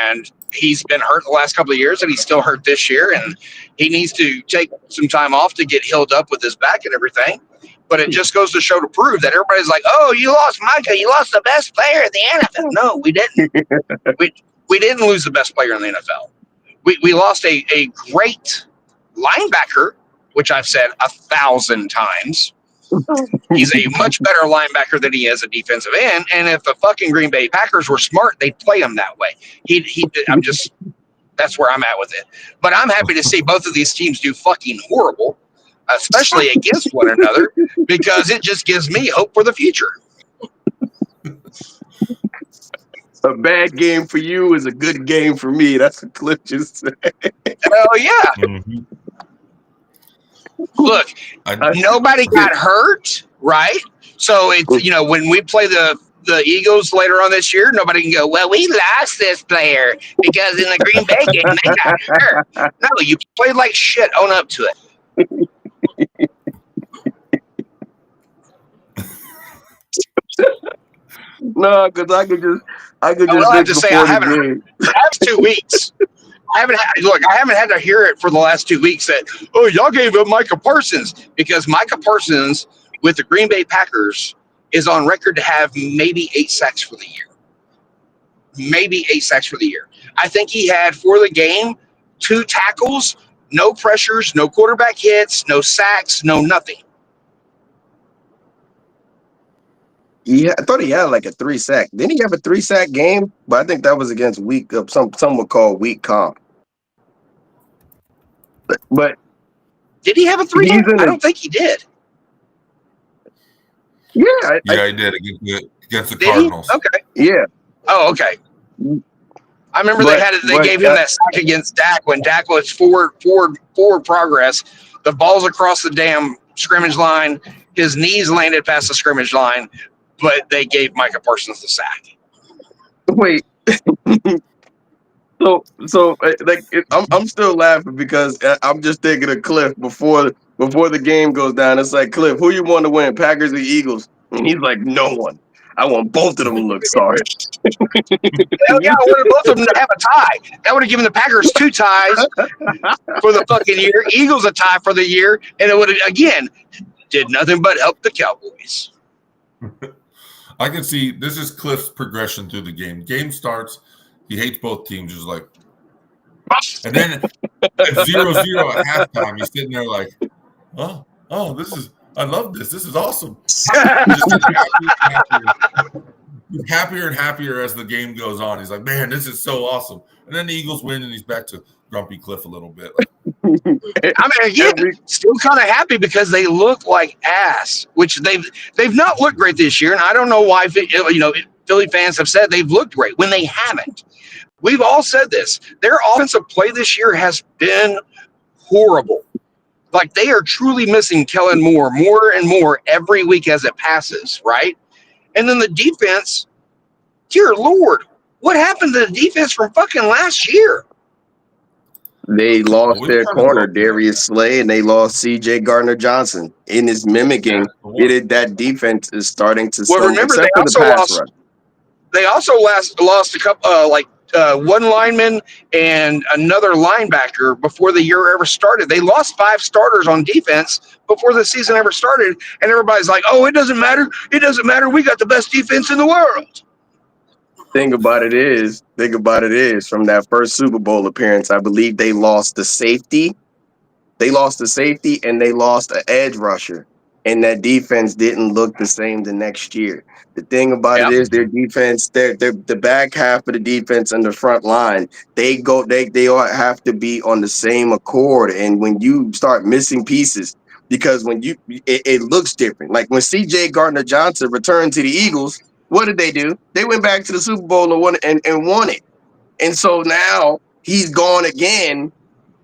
and he's been hurt the last couple of years, and he's still hurt this year, and he needs to take some time off to get healed up with his back and everything. But it just goes to show to prove that everybody's like, "Oh, you lost Micah. You lost the best player in the NFL." No, we didn't. we didn't lose the best player in the NFL. We lost a great linebacker, which I've said 1,000 times. He's a much better linebacker than he is a defensive end. And if the fucking Green Bay Packers were smart, they'd play him that way. That's where I'm at with it. But I'm happy to see both of these teams do fucking horrible, especially against one another, because it just gives me hope for the future. A bad game for you is a good game for me. That's what Cliff just said. Hell yeah. Mm-hmm. Look, nobody got hurt, right? So it's, when we play the Eagles later on this year, nobody can go, well, we lost this player because in the Green Bay game they got hurt. No, you played like shit. Own up to it. No, because I could just I have to say, I haven't. The last 2 weeks, I haven't had to hear it for the last 2 weeks that, oh, y'all gave up Micah Parsons, because Micah Parsons with the Green Bay Packers is on record to have maybe 8 sacks for the year. Maybe 8 sacks for the year. I think he had for the game 2 tackles, no pressures, no quarterback hits, no sacks, no nothing. Yeah, I thought he had like a 3-sack. Didn't he have a 3-sack game? But I think that was against some would call weak comp. But did he have a 3? I don't think he did. Yeah, he did against the Cardinals. Okay. Yeah. Oh, okay. I remember they gave him that sack against Dak when Dak was forward progress. The ball's across the damn scrimmage line. His knees landed past the scrimmage line, but they gave Micah Parsons the sack. Wait. I'm still laughing because I'm just thinking of Cliff before the game goes down. It's like, Cliff, who you want to win, Packers or Eagles? And he's like, no one. I want both of them to look sorry. Hell yeah, I wanted both of them to have a tie. That would have given the Packers 2 ties for the fucking year, Eagles a tie for the year, and it would have, again, did nothing but help the Cowboys. I can see this is Cliff's progression through the game. Game starts, he hates both teams, just like, and then at 0-0 at halftime, he's sitting there like, oh, I love this. This is awesome. He's happier and happier as the game goes on. He's like, man, this is so awesome. And then the Eagles win, and he's back to grumpy Cliff a little bit. Still kind of happy because they look like ass, which they've not looked great this year, and I don't know why. Philly fans have said they've looked great when they haven't. We've all said this. Their offensive play this year has been horrible. Like, they are truly missing Kellen Moore more and more every week as it passes, right? And then the defense, dear Lord, what happened to the defense from fucking last year? They lost their corner, Darius Slay, and they lost C.J. Gardner-Johnson. In his mimicking, that defense is starting to slow. Well, remember, they also lost a couple, one lineman and another linebacker before the year ever started. They lost 5 starters on defense before the season ever started, and everybody's like, oh, it doesn't matter. It doesn't matter. We got the best defense in the world. Thing about it is, from that first Super Bowl appearance, I believe they lost the safety. They lost the safety and they lost an edge rusher. And that defense didn't look the same the next year. The thing about it is their defense, the back half of the defense and the front line, they all have to be on the same accord. And when you start missing pieces, because when it looks different. Like when C.J. Gardner-Johnson returned to the Eagles, what did they do? They went back to the Super Bowl and won it. And so now he's gone again.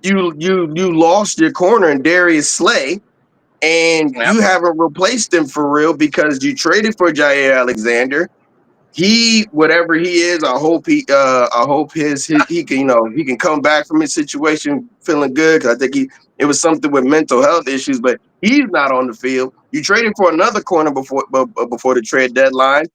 You lost your corner in Darius Slay, and you haven't replaced him for real because you traded for Jair Alexander, whatever he is, I hope he can, he can come back from his situation feeling good. Cause I think it was something with mental health issues, but he's not on the field. You traded for another corner before the trade deadline,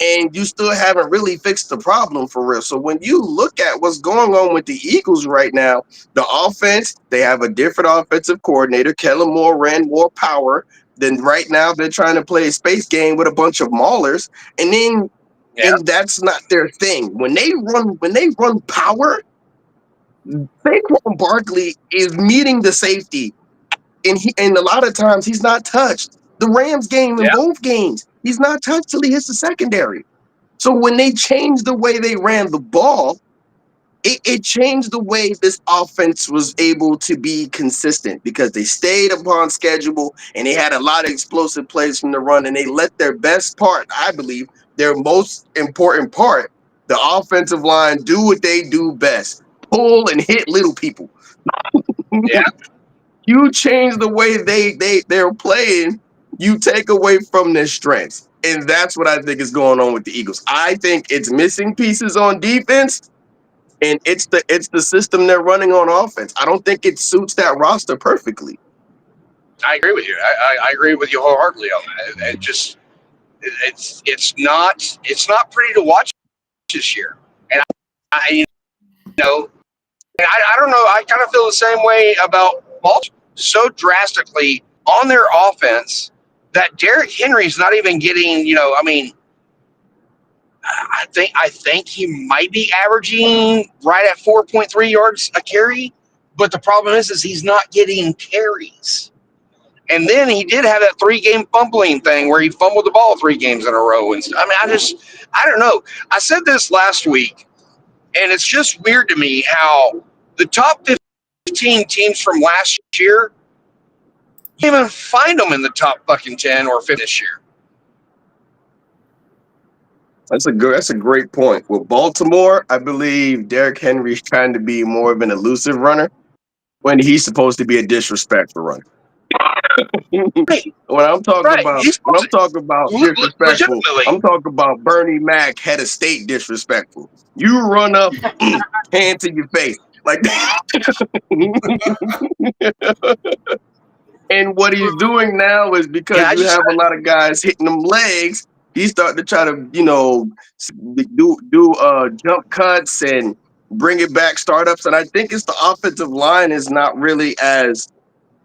and you still haven't really fixed the problem for real. So when you look at what's going on with the Eagles right now, the offense, they have a different offensive coordinator. Kellen Moore ran more power. Then right now they're trying to play a space game with a bunch of maulers, and then. Yeah. And that's not their thing. When they run power, Saquon Barkley is meeting the safety, and a lot of times he's not touched. The Rams game in both games, he's not touched till he hits the secondary. So when they changed the way they ran the ball, it changed the way this offense was able to be consistent because they stayed upon schedule and they had a lot of explosive plays from the run, and they let their best part, I believe, their most important part, the offensive line, do what they do best: pull and hit little people. Yeah. You change the way they're playing, you take away from their strengths. And that's what I think is going on with the Eagles. I think it's missing pieces on defense, and it's the system they're running on offense. I don't think it suits that roster perfectly. I agree with you. I agree with you wholeheartedly on that. It's not pretty to watch this year. And I don't know. I kind of feel the same way about Baltimore. So drastically on their offense that Derrick Henry's not even getting. I think he might be averaging right at 4.3 yards a carry, but the problem is he's not getting carries. And then he did have that 3-game fumbling thing where he fumbled the ball 3 games in a row. And I don't know. I said this last week, and it's just weird to me how the top 15 teams from last year, you can't even find them in the top fucking 10 or 15 this year. That's a great point. With Baltimore, I believe Derrick Henry's trying to be more of an elusive runner when he's supposed to be a disrespectful runner. When I'm talking about disrespectful, I'm talking about Bernie Mac, head of state disrespectful. You run up, hand to your face like that. And what he's doing now is because you have a lot of guys hitting them legs, he's starting to try to, do jump cuts and bring it back startups. And I think it's the offensive line is not really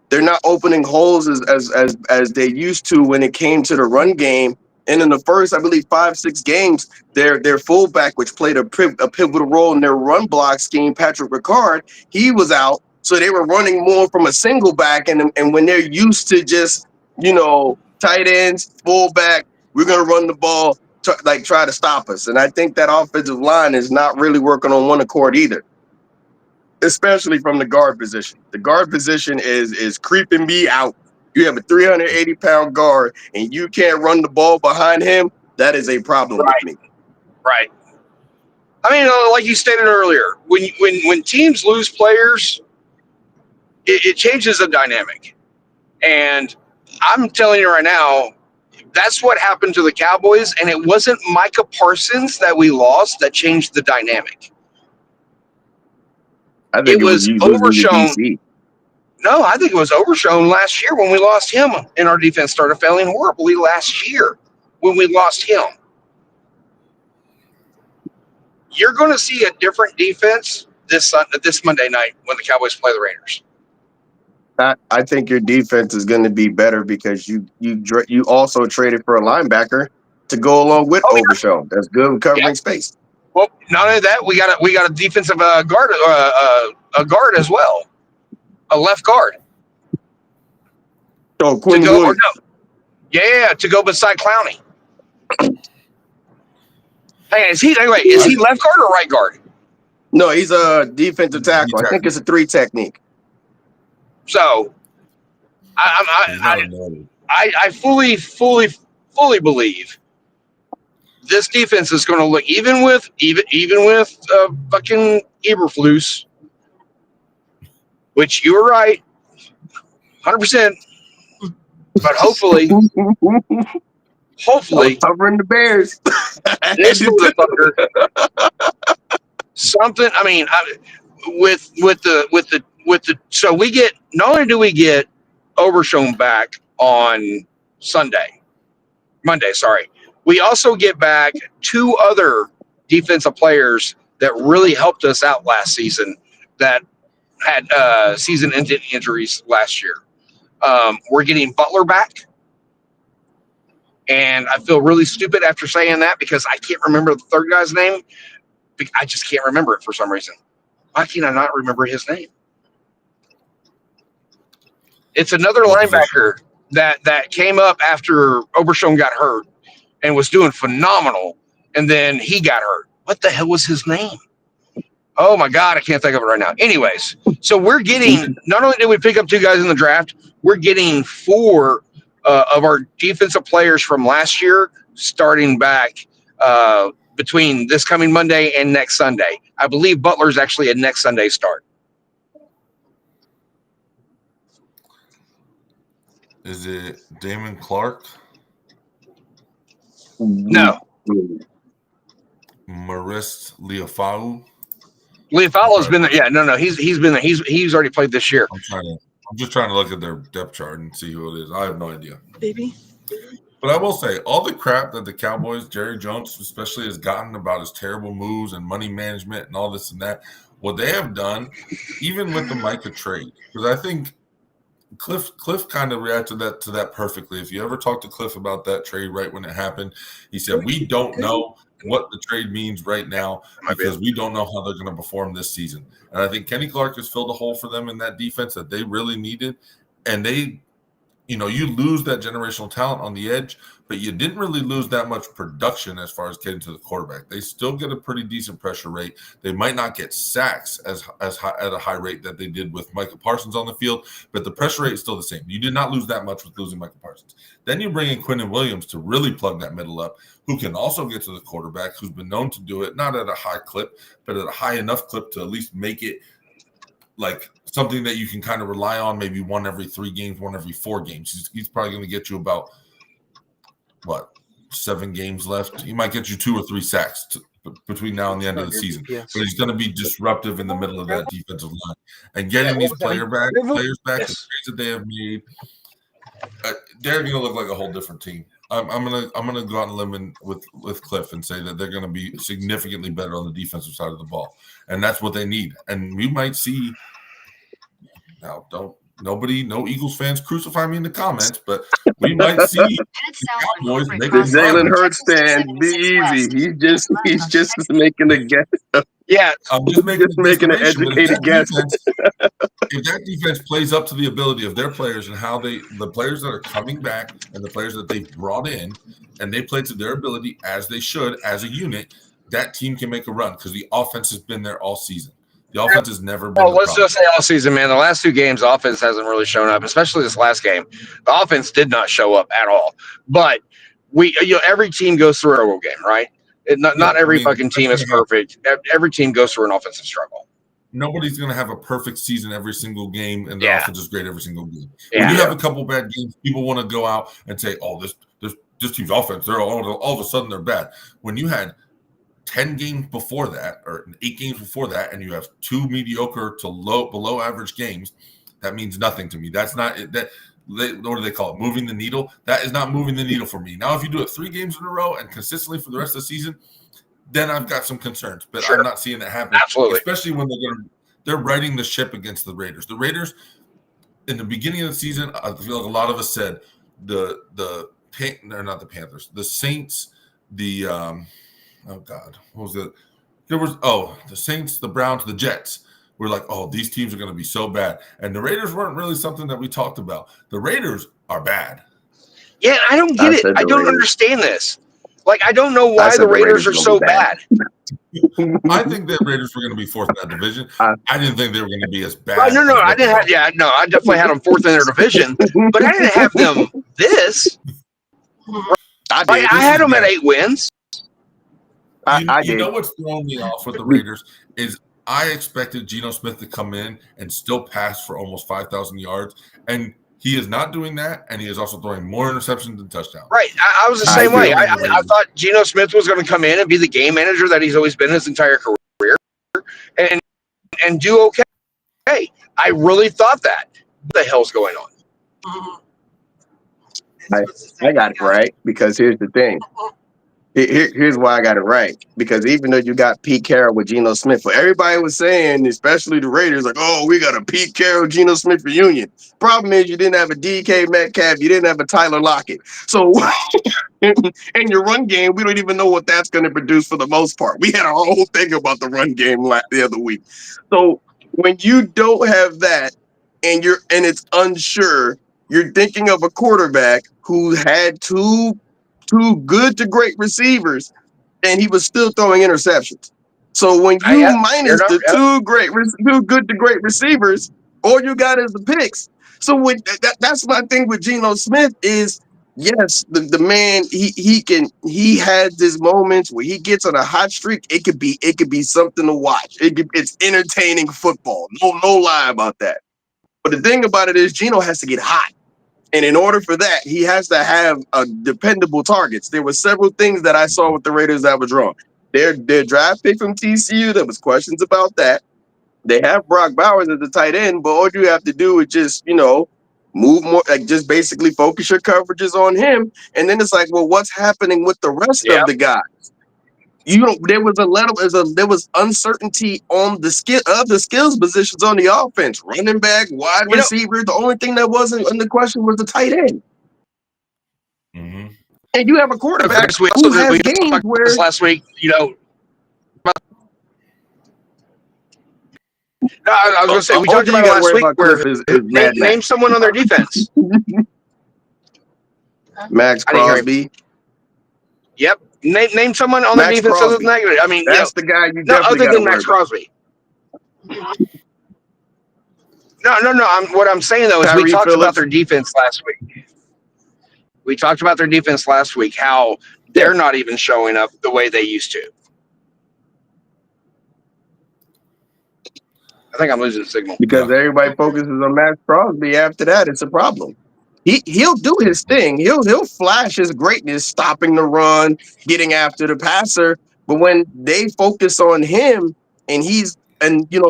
they're not opening holes as they used to when it came to the run game. And in the first, I believe, 5-6 games, their fullback, which played a pivotal role in their run block scheme, Patrick Ricard, he was out. So they were running more from a single back. And when they're used to just, tight ends, fullback, we're going to run the ball, try to stop us. And I think that offensive line is not really working on one accord either, especially from the guard position. The guard position is creeping me out. You have a 380-pound guard, and you can't run the ball behind him. That is a problem with me. Right. I mean, like you stated earlier, when teams lose players, it changes the dynamic. And I'm telling you right now, that's what happened to the Cowboys, and it wasn't Micah Parsons that we lost that changed the dynamic. I think it was overshown. No, I think it was overshown last year when we lost him, and our defense started failing horribly last year when we lost him. You're going to see a different defense this Monday night when the Cowboys play the Raiders. I think your defense is going to be better because you also traded for a linebacker to go along with Overshown. That's good covering space. Well, not only that, we got a defensive guard, a guard as well, a left guard. Oh, Quinn Williams. To go beside Clowney. Hey, is he left guard or right guard? No, he's a defensive tackle. I think it's a 3 technique. So, I fully believe this defense is going to look even with fucking Eberflus, which you were right, 100%. But hopefully, hopefully covering the Bears. this motherfucker something. I mean, with the so we get, not only do we get Overshown back on Monday, sorry, we also get back 2 other defensive players that really helped us out last season that had season-ending injuries last year. We're getting Butler back. And I feel really stupid after saying that because I can't remember the third guy's name. I just can't remember it for some reason. Why can I not remember his name? It's another linebacker that came up after Overshown got hurt and was doing phenomenal, and then he got hurt. What the hell was his name? Oh my God, I can't think of it right now. Anyways, so we're getting, not only did we pick up 2 guys in the draft, we're getting 4 of our defensive players from last year starting back between this coming Monday and next Sunday. I believe Butler's actually a next Sunday start. Is it Damon Clark? No. Marist Liafau? Liafau's been there. Yeah, no. He's been there. He's already played this year. I'm just trying to look at their depth chart and see who it is. I have no idea. Baby. But I will say, all the crap that the Cowboys, Jerry Jones especially, has gotten about his terrible moves and money management and all this and that, what they have done, even with the Micah trade, because I think Cliff kind of reacted to that perfectly. If you ever talk to Cliff about that trade right when it happened, he said, we don't know what the trade means right now because we don't know how they're going to perform this season. And I think Kenny Clark has filled a hole for them in that defense that they really needed. And they, you lose that generational talent on the edge, but you didn't really lose that much production as far as getting to the quarterback. They still get a pretty decent pressure rate. They might not get sacks as high, at a high rate that they did with Micah Parsons on the field, but the pressure rate is still the same. You did not lose that much with losing Micah Parsons. Then you bring in Quinnen Williams to really plug that middle up, who can also get to the quarterback, who's been known to do it, not at a high clip, but at a high enough clip to at least make it like something that you can kind of rely on, maybe 1 every 3 games, 1 every 4 games. He's probably going to get you about, 7 games left. He might get you 2 or 3 sacks between now and the end of the season. But he's going to be disruptive in the middle of that defensive line. And getting these players back, the trades that they have made, they're going to look like a whole different team. I'm gonna go out on a limb with Cliff and say that they're going to be significantly better on the defensive side of the ball, and that's what they need. And we might see. Now, no Eagles fans crucify me in the comments, but we might see the Cowboys make The Jalen Hurts stand be easy. He's just making a guess. Yeah, I'm just making an educated guess. If that defense plays up to the ability of their players and how the players that are coming back and the players that they've brought in, and they play to their ability as they should as a unit, that team can make a run because the offense has been there all season. The offense has never been. Oh, let's just say all season, man. The last 2 games, the offense hasn't really shown up, especially this last game. The offense did not show up at all. But every team goes through a road game, right? Not every fucking team is perfect. Every team goes through an offensive struggle. Nobody's going to have a perfect season every single game, and the offense is great every single game. Yeah. When you have a couple bad games, people want to go out and say, "Oh, this team's offense, they're all of a sudden they're bad." When you had 10 games before that, or 8 games before that, and you have 2 mediocre to below average games, that means nothing to me. That's not that. What do they call it? Moving the needle. That is not moving the needle for me. Now, if you do it 3 games in a row and consistently for the rest of the season, then I've got some concerns. But I'm not seeing that happen. Absolutely, especially when they're riding the ship against the Raiders. The Raiders, in the beginning of the season, I feel like a lot of us said they're not the Panthers, the Saints, the oh God, what was it? The Saints, the Browns, the Jets. We're like, oh, these teams are going to be so bad. And the Raiders weren't really something that we talked about. The Raiders are bad. Yeah, I don't get it. I don't understand this. Like, I don't know why the Raiders are so bad. I think the Raiders were going to be 4th in that division. I didn't think they were going to be as bad. No, I didn't have. Yeah, no, I definitely had them 4th in their division, but I didn't have them this. I had them at 8 wins. You know what's throwing me off with the Raiders is I expected Geno Smith to come in and still pass for almost 5,000 yards, and He is not doing that, and he is also throwing more interceptions than touchdowns. Right. I was the same way. I thought Geno Smith was going to come in and be the game manager that he's always been his entire career and do okay. Hey, I really thought that. What the hell's going on? I got it right, because here's the thing. Here's why I got it right. Because even though you got Pete Carroll with Geno Smith, but everybody was saying, especially the Raiders, like, oh, we got a Pete Carroll, Geno Smith reunion. Problem is, you didn't have a DK Metcalf, you didn't have a Tyler Lockett. So in your run game, we don't even know what that's going to produce for the most part. We had a whole thing about the run game the other week. So when you don't have that and it's unsure, you're thinking of a quarterback who had two good to great receivers, and he was still throwing interceptions. So when you minus the two good to great receivers, all you got is the picks. So that's my thing with Geno Smith is, yes, the man he has his moments where he gets on a hot streak. It could be something to watch. It's entertaining football. No lie about that. But the thing about it is, Geno has to get hot. And in order for that, he has to have dependable targets. There were several things that I saw with the Raiders that was wrong. Their draft pick from TCU, there was questions about that. They have Brock Bowers as the tight end, but all you have to do is just, move more, like just basically focus your coverages on him. And then it's like, well, what's happening with the rest of the guys? There was uncertainty on the skills positions on the offense. Running back, wide receiver. The only thing that wasn't in the question was the tight end. Mm-hmm. And you have a quarterback who has games where last week, No, I was going to say we talked about it last week. Where name someone on their defense. Max Crosby. Yep. Name someone on their defense other than that. I mean, that's the guy you other than Max Crosby. No. What I'm saying though is we talked about their defense last week. We talked about their defense last week. How they're not even showing up the way they used to. I think I'm losing signal because everybody focuses on Max Crosby. After that, it's a problem. He'll do his thing. He'll flash his greatness, stopping the run, getting after the passer. But when they focus on him, and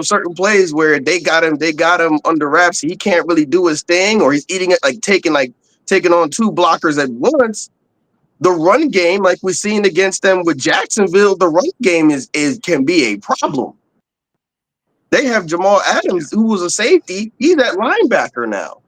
certain plays where they got him under wraps, he can't really do his thing, or he's eating it taking on two blockers at once. The run game, like we've seen against them with Jacksonville, the run game can be a problem. They have Jamal Adams, who was a safety. He's at linebacker now.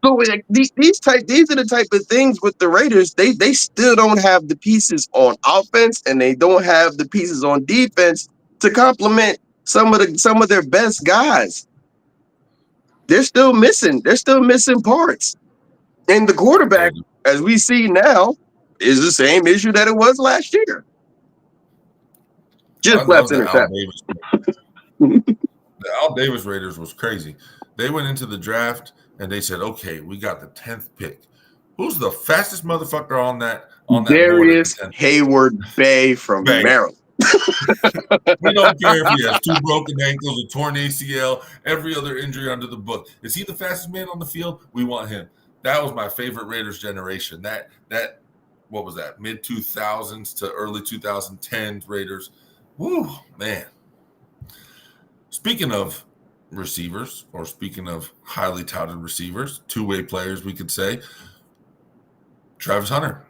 So these are the type of things with the Raiders. They still don't have the pieces on offense, and they don't have the pieces on defense to complement some of their best guys. They're still missing parts. And the quarterback, as we see now, is the same issue that it was last year. Just less interception. The Al Davis Raiders was crazy. They went into the draft and they said, "Okay, we got the 10th pick. Who's the fastest motherfucker on that Darius Hayward Bay from Maryland." We don't care if he has 2 broken ankles, a torn ACL, every other injury under the book. Is he the fastest man on the field? We want him. That was my favorite Raiders generation. That what was that? Mid 2000s to early 2010s Raiders. Woo, man. Speaking of receivers, or speaking of highly touted receivers, two-way players, we could say, Travis Hunter,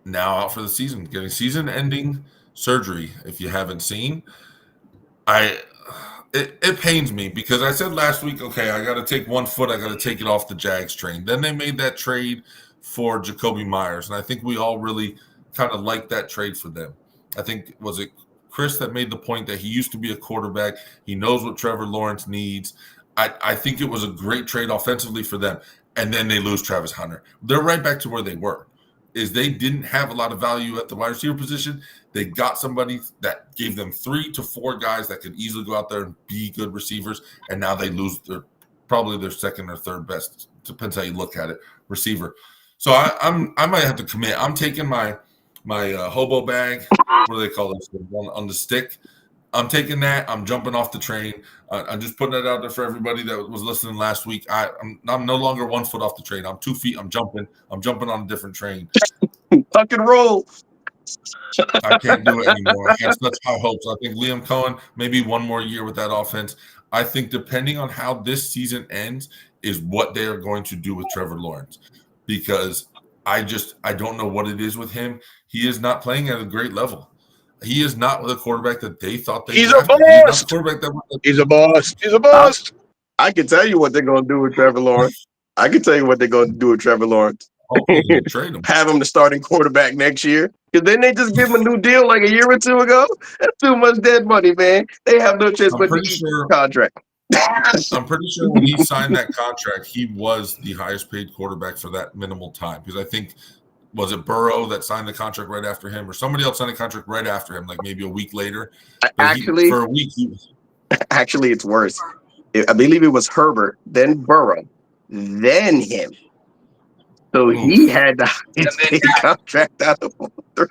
now out for the season, getting season-ending surgery. If you haven't seen, it pains me because I said last week, okay, I got to take one foot, I got to take it off the Jags train. Then they made that trade for Jacoby Myers, and I think we all really kind of liked that trade for them. I think, was it Chris that made the point that he used to be a quarterback. He knows what Trevor Lawrence needs. I think it was a great trade offensively for them. And then they lose Travis Hunter. They're right back to where they were. Is they didn't have a lot of value at the wide receiver position. They got somebody that gave them 3 to 4 guys that could easily go out there and be good receivers. And now they lose probably their second or third best, depends how you look at it, receiver. So I might have to commit. I'm taking my hobo bag, what do they call this, on the stick, I'm taking that. I'm jumping off the train. I'm just putting it out there for everybody that was listening last week. I'm no longer 1 foot off the train. I'm 2 feet. I'm jumping on a different train. Tuck and roll. I can't do it anymore. I had such high hopes. I think Liam Cohen, maybe one more year with that offense. I think depending on how this season ends is what they are going to do with Trevor Lawrence, because I don't know what it is with him. He is not playing at a great level. He is not the quarterback that they thought they He's drafted. a bust. He's not the quarterback that He's a bust. He's a bust. I can tell you what they're going to do with Trevor Lawrence. I can tell you what they're going to do with Trevor Lawrence. hopefully they trade him. Have him the starting quarterback next year. Because then they just give him a new deal like a year or two ago. That's too much dead money, man. They have no chance but to eat the contract. I'm pretty sure when he signed that contract, he was the highest paid quarterback for that minimal time. Because I think, was it Burrow that signed the contract right after him, or somebody else signed a contract right after him, like maybe a week later? Actually, for a week, actually, it's worse. I believe it was Herbert, then Burrow, then him. So he had the highest paid contract out of all three.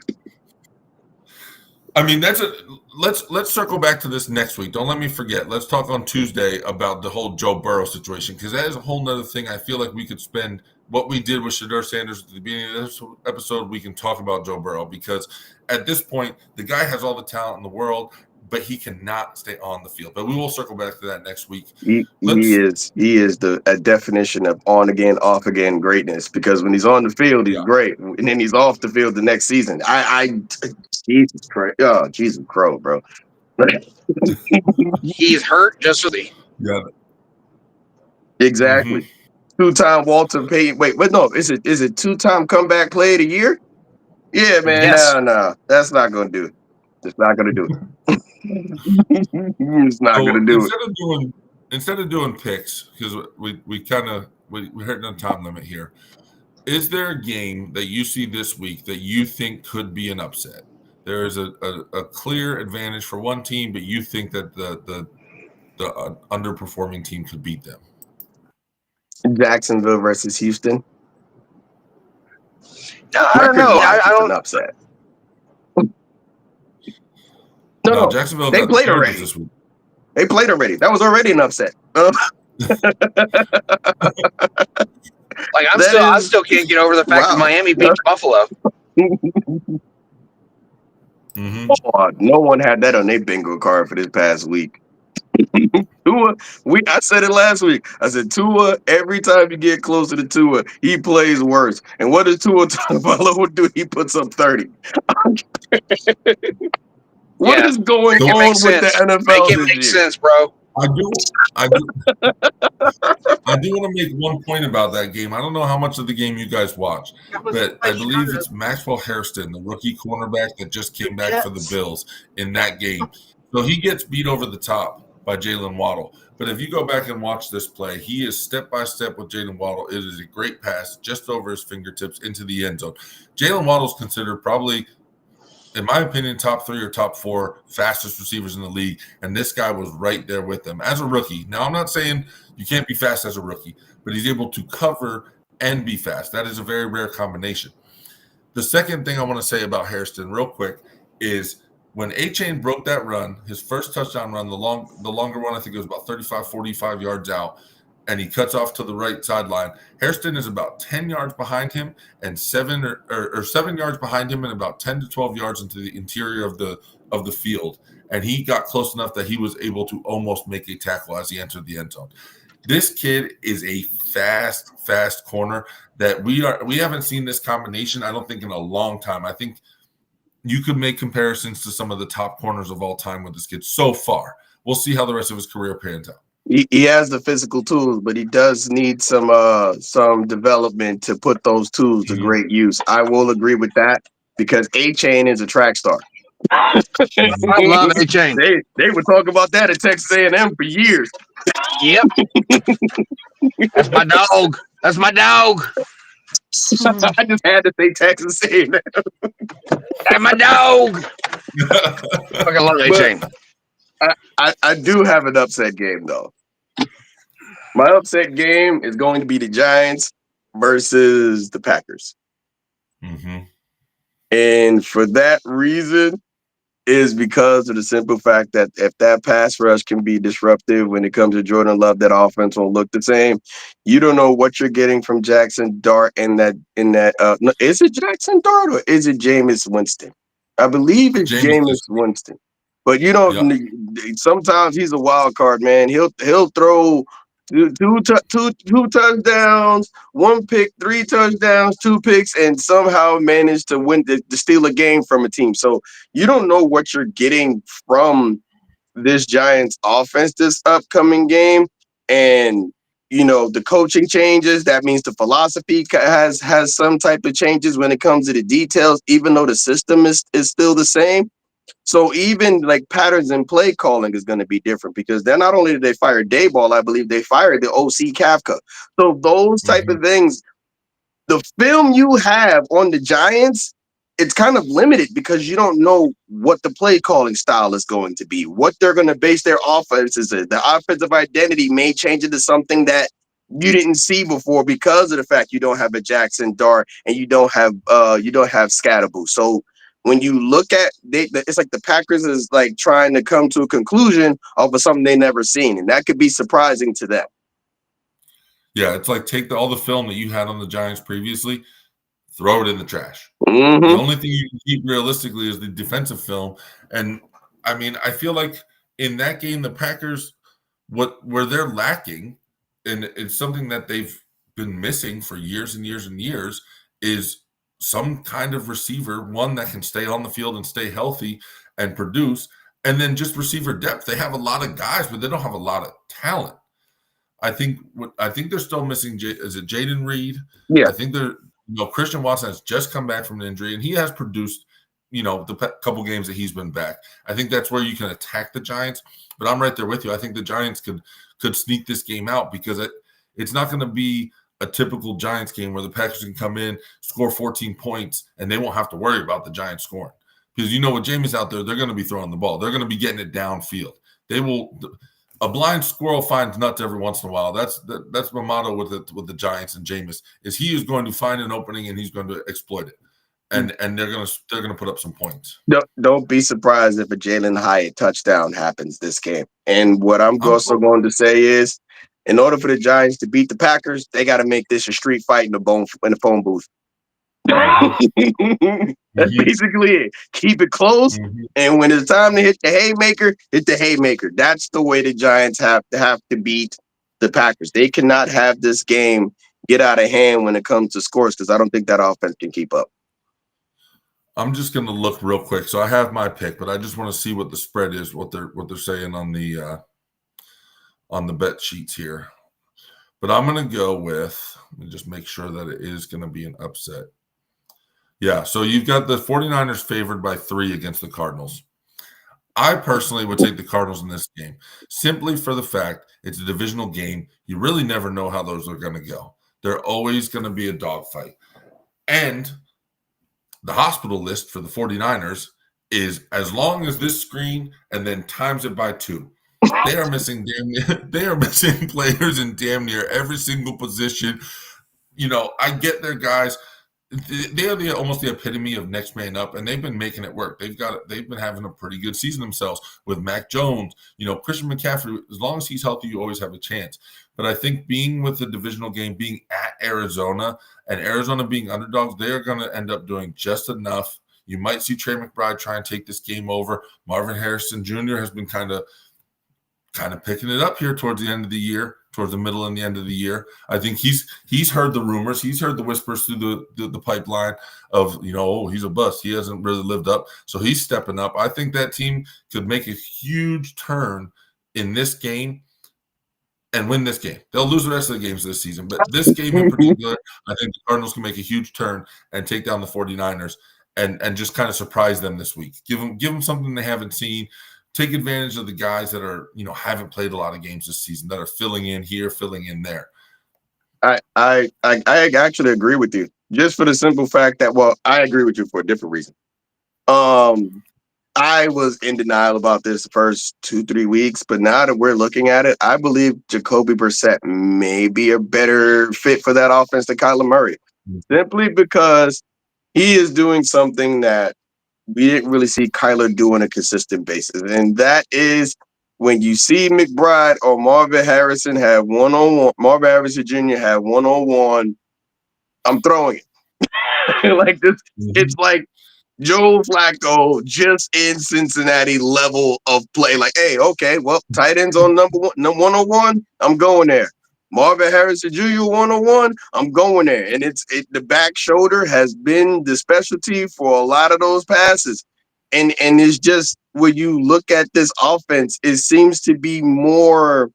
I mean, let's circle back to this next week. Don't let me forget. Let's talk on Tuesday about the whole Joe Burrow situation, because that is a whole nother thing. I feel like we could spend what we did with Shedeur Sanders at the beginning of this episode. We can talk about Joe Burrow, because at this point, the guy has all the talent in the world, but he cannot stay on the field. But we will circle back to that next week. He is a definition of on again, off again greatness, because when he's on the field, he's great. And then he's off the field the next season. Jesus Christ. Oh, Jesus Crow, bro. He's hurt just for the. Yeah. Exactly. Mm-hmm. 2-time Walter Payton. Wait, no, is it 2-time comeback player of the year? Yeah, man. Yes. No. That's not gonna do it. It's not gonna do it. It's not gonna do it. Instead of doing picks, because we're hitting a time limit here. Is there a game that you see this week that you think could be an upset? There is a clear advantage for one team, but you think that the underperforming team could beat them. Jacksonville versus Houston. No, I don't know. I don't. An upset. No, Jacksonville. They played already. This week. They played already. That was already an upset. Like I still can't get over the fact that Miami beat Buffalo. Mm-hmm. No one had that on their bingo card for this past week. Tua, I said it last week. I said Tua, every time you get closer to Tua, he plays worse. And what does Tua Tagovailoa do? He puts up 30. What is going on with the NFL? Make it make sense, bro. I do want to make one point about that game. I don't know how much of the game you guys watch, but I believe it's Maxwell Hairston, the rookie cornerback that just came back for the Bills in that game. So he gets beat over the top by Jalen Waddle. But if you go back and watch this play, he is step-by-step with Jalen Waddle. It is a great pass just over his fingertips into the end zone. Jalen Waddle is considered probably, in my opinion, top 3 or top 4 fastest receivers in the league, and this guy was right there with them as a rookie. Now, I'm not saying you can't be fast as a rookie, but he's able to cover and be fast. That is a very rare combination. The second thing I want to say about Hairston real quick is when A-Chain broke that run, his first touchdown run, the longer one, I think it was about 35, 45 yards out, and he cuts off to the right sideline. Hairston is about 10 yards behind him and 7 yards behind him and about 10 to 12 yards into the interior of the field. And he got close enough that he was able to almost make a tackle as he entered the end zone. This kid is a fast corner that we haven't seen this combination, I don't think, in a long time. I think you could make comparisons to some of the top corners of all time with this kid so far. We'll see how the rest of his career pans out. He has the physical tools, but he does need some development to put those tools to great use. I will agree with that, because A-Chain is a track star. I love A-Chain. They would talk about that at Texas A&M for years. Yep. That's my dog. That's my dog. I just had to say Texas A&M. That's my dog. Fucking love A-Chain. I do have an upset game, though. My upset game is going to be the Giants versus the Packers. Mm-hmm. And for that reason, is because of the simple fact that if that pass rush can be disruptive when it comes to Jordan Love, that offense won't look the same. You don't know what you're getting from Jackson Dart no, is it Jackson Dart or is it Jameis Winston? I believe it's Jameis Winston. But you don't sometimes he's a wild card, man. He'll throw two touchdowns, one pick, 3 touchdowns, 2 picks, and somehow manage to win to steal a game from a team. So you don't know what you're getting from this Giants offense this upcoming game. And the coaching changes. That means the philosophy has some type of changes when it comes to the details, even though the system is still the same. So even like patterns in play calling is going to be different because then not only did they fire Dayball, I believe they fired the OC Kafka. So those type of things, the film you have on the Giants, it's kind of limited because you don't know what the play calling style is going to be, what they're going to base their offenses in. The offensive identity may change into something that you didn't see before because of the fact you don't have a Jackson Dart and you don't have Scatterboo. So when you look at it's like the Packers is like trying to come to a conclusion of something they never seen, and that could be surprising to them. Yeah, it's like take all the film that you had on the Giants previously, throw it in the trash. Mm-hmm. The only thing you can keep realistically is the defensive film. And I mean, I feel like in that game, the Packers, where they're lacking, and it's something that they've been missing for years and years and years, is some kind of receiver, one that can stay on the field and stay healthy and produce, and then just receiver depth. They have a lot of guys, but they don't have a lot of talent. I think they're still missing. Is it Jaden Reed? Yeah. I think they're. Christian Watson has just come back from an injury, and he has produced, the couple games that he's been back. I think that's where you can attack the Giants. But I'm right there with you. I think the Giants could sneak this game out because it's not going to be a typical Giants game where the Packers can come in, score 14 points, and they won't have to worry about the Giants scoring. Because with Jameis out there, they're going to be throwing the ball. They're going to be getting it downfield. They will. A blind squirrel finds nuts every once in a while. That's my motto with the Giants and Jameis is he is going to find an opening and he's going to exploit it, and they're gonna put up some points. Don't be surprised if a Jalen Hyatt touchdown happens this game. And what I'm also going to say is, in order for the Giants to beat the Packers, they got to make this a street fight in the phone booth. That's basically it. Keep it close, and when it's time to hit the haymaker, hit the haymaker. That's the way the Giants have to beat the Packers. They cannot have this game get out of hand when it comes to scores because I don't think that offense can keep up. I'm just going to look real quick. So I have my pick, but I just want to see what the spread is, what they're saying on the bet sheets here. But I'm going to go with. Let me just make sure that it is going to be an upset. Yeah, so you've got the 49ers favored by 3 against the Cardinals. I personally would take the Cardinals in this game simply for the fact it's a divisional game. You really never know how those are going to go. They're always going to be a dogfight. And the hospital list for the 49ers is as long as this screen and then times it by 2. They are missing players in damn near every single position. I get their guys. They are almost the epitome of next man up, and they've been making it work. They've been having a pretty good season themselves with Mac Jones. Christian McCaffrey, as long as he's healthy, you always have a chance. But I think being with the divisional game, being at Arizona, and Arizona being underdogs, they are going to end up doing just enough. You might see Trey McBride try and take this game over. Marvin Harrison Jr. has been kind of picking it up here towards the end of the year. Towards the middle and the end of the year. I think he's heard the rumors. He's heard the whispers through the pipeline of, he's a bust. He hasn't really lived up. So he's stepping up. I think that team could make a huge turn in this game and win this game. They'll lose the rest of the games this season. But this game in particular, I think the Cardinals can make a huge turn and take down the 49ers and just kind of surprise them this week. Give them something they haven't seen. Take advantage of the guys that are, haven't played a lot of games this season that are filling in here, filling in there. I actually agree with you, just for the simple fact that, I agree with you for a different reason. I was in denial about this the first 2-3 weeks, but now that we're looking at it, I believe Jacoby Brissett may be a better fit for that offense than Kyler Murray, simply because he is doing something that we didn't really see Kyler do on a consistent basis. And that is when you see McBride or Marvin Harrison have one-on-one, Marvin Harrison Jr. have one-on-one, I'm throwing it. Like this, it's like Joe Flacco just in Cincinnati level of play. Like, hey, okay, well, tight ends on number one-on-one, I'm going there. Marvin Harrison Jr. one-on-one, I'm going there. And the back shoulder has been the specialty for a lot of those passes. And it's just when you look at this offense, it seems to be more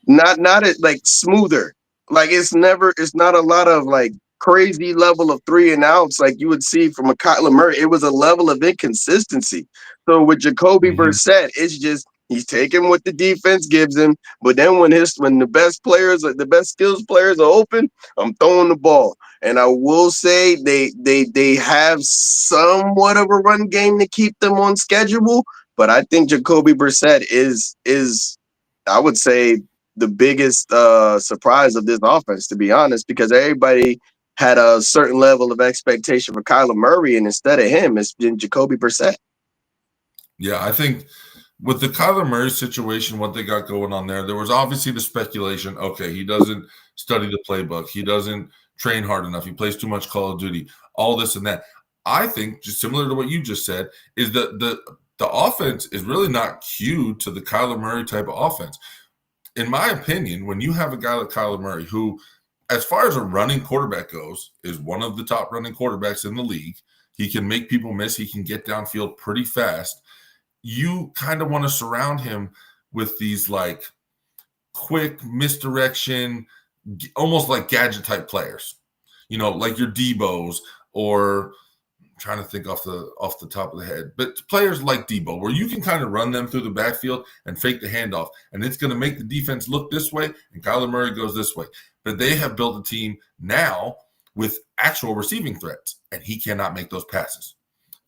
not like smoother. Like it's not a lot of like crazy level of 3 and outs like you would see from a Kyler Murray. It was a level of inconsistency. So with Jacoby Brissett, it's just he's taking what the defense gives him, but then when the best skills players are open, I'm throwing the ball. And I will say they have somewhat of a run game to keep them on schedule, but I think Jacoby Brissett is I would say the biggest surprise of this offense, to be honest, because everybody had a certain level of expectation for Kyler Murray, and instead of him, it's been Jacoby Brissett. Yeah, I think with the Kyler Murray situation, what they got going on there was obviously the speculation, okay, he doesn't study the playbook. He doesn't train hard enough. He plays too much Call of Duty, all this and that. I think, just similar to what you just said, is that the offense is really not cued to the Kyler Murray type of offense. In my opinion, when you have a guy like Kyler Murray, who, as far as a running quarterback goes, is one of the top running quarterbacks in the league, he can make people miss. He can get downfield pretty fast. You kind of want to surround him with these like quick misdirection, almost like gadget type players, like your Debos or trying to think off the top of the head, but players like Debo, where you can kind of run them through the backfield and fake the handoff, and it's going to make the defense look this way, and Kyler Murray goes this way. But they have built a team now with actual receiving threats, and he cannot make those passes.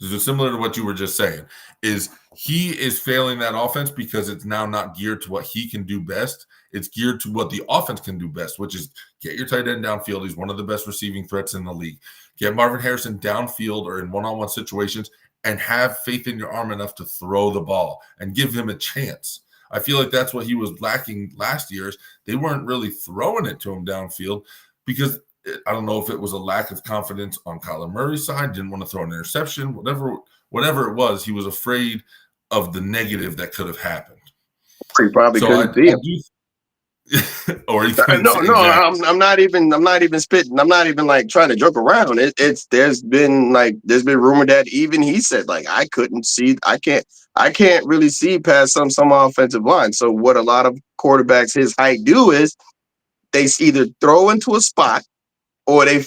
This is similar to what you were just saying, is he is failing that offense because it's now not geared to what he can do best. It's geared to what the offense can do best, which is get your tight end downfield. He's one of the best receiving threats in the league. Get Marvin Harrison downfield or in one-on-one situations and have faith in your arm enough to throw the ball and give him a chance. I feel like that's what he was lacking last year. They weren't really throwing it to him downfield because I don't know if it was a lack of confidence on Kyler Murray's side, didn't want to throw an interception, whatever it was, he was afraid of the negative that could have happened. He probably couldn't see him. Or he I'm not even spitting. I'm not even like trying to joke around. There's been rumor that even he said like I can't really see past some offensive line. So what a lot of quarterbacks his height do is they either throw into a spot or they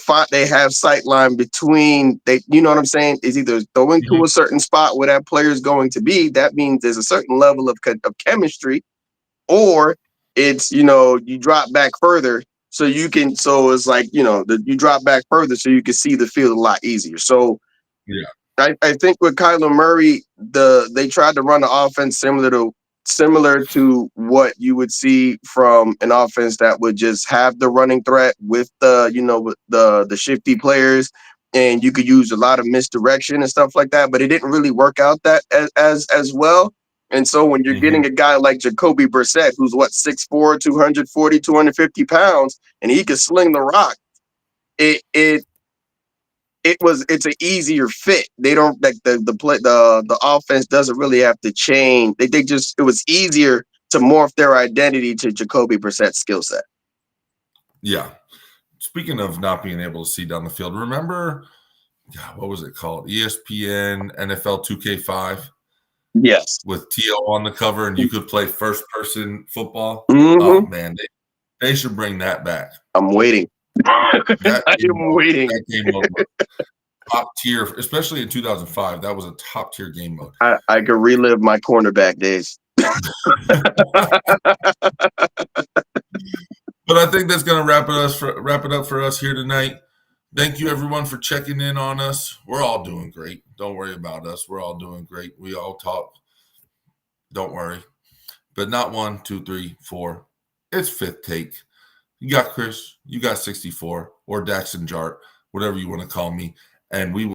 have sight line between you know what I'm saying? Is either throwing to a certain spot where that player is going to be. That means there's a certain level of chemistry, or it's, you drop back further so it's like, you drop back further so you can see the field a lot easier. So yeah, I think with Kyler Murray, they tried to run the offense similar to what you would see from an offense that would just have the running threat with the shifty players, and you could use a lot of misdirection and stuff like that, but it didn't really work out that as well. And so when you're getting a guy like Jacoby Brissett, who's 6'4", 240, 250 pounds, and he can sling the rock, it's an easier fit. They don't like the offense doesn't really have to change. It was easier to morph their identity to Jacoby Brissett's skill set. Yeah. Speaking of not being able to see down the field, remember, what was it called? ESPN NFL 2K5? Yes. With T.O. on the cover, and you could play first-person football. Mm-hmm. Oh, man, they should bring that back. I'm waiting. I am waiting. That game mode was top tier, especially in 2005. That was a top-tier game mode. I could relive my cornerback days. But I think that's going to wrap it up for us here tonight. Thank you, everyone, for checking in on us. We're all doing great. Don't worry about us. We're all doing great. We all talk. Don't worry. But not 1, 2, 3, 4. It's fifth take. You got Chris. You got 64 or Daxon Jart, whatever you want to call me. And we will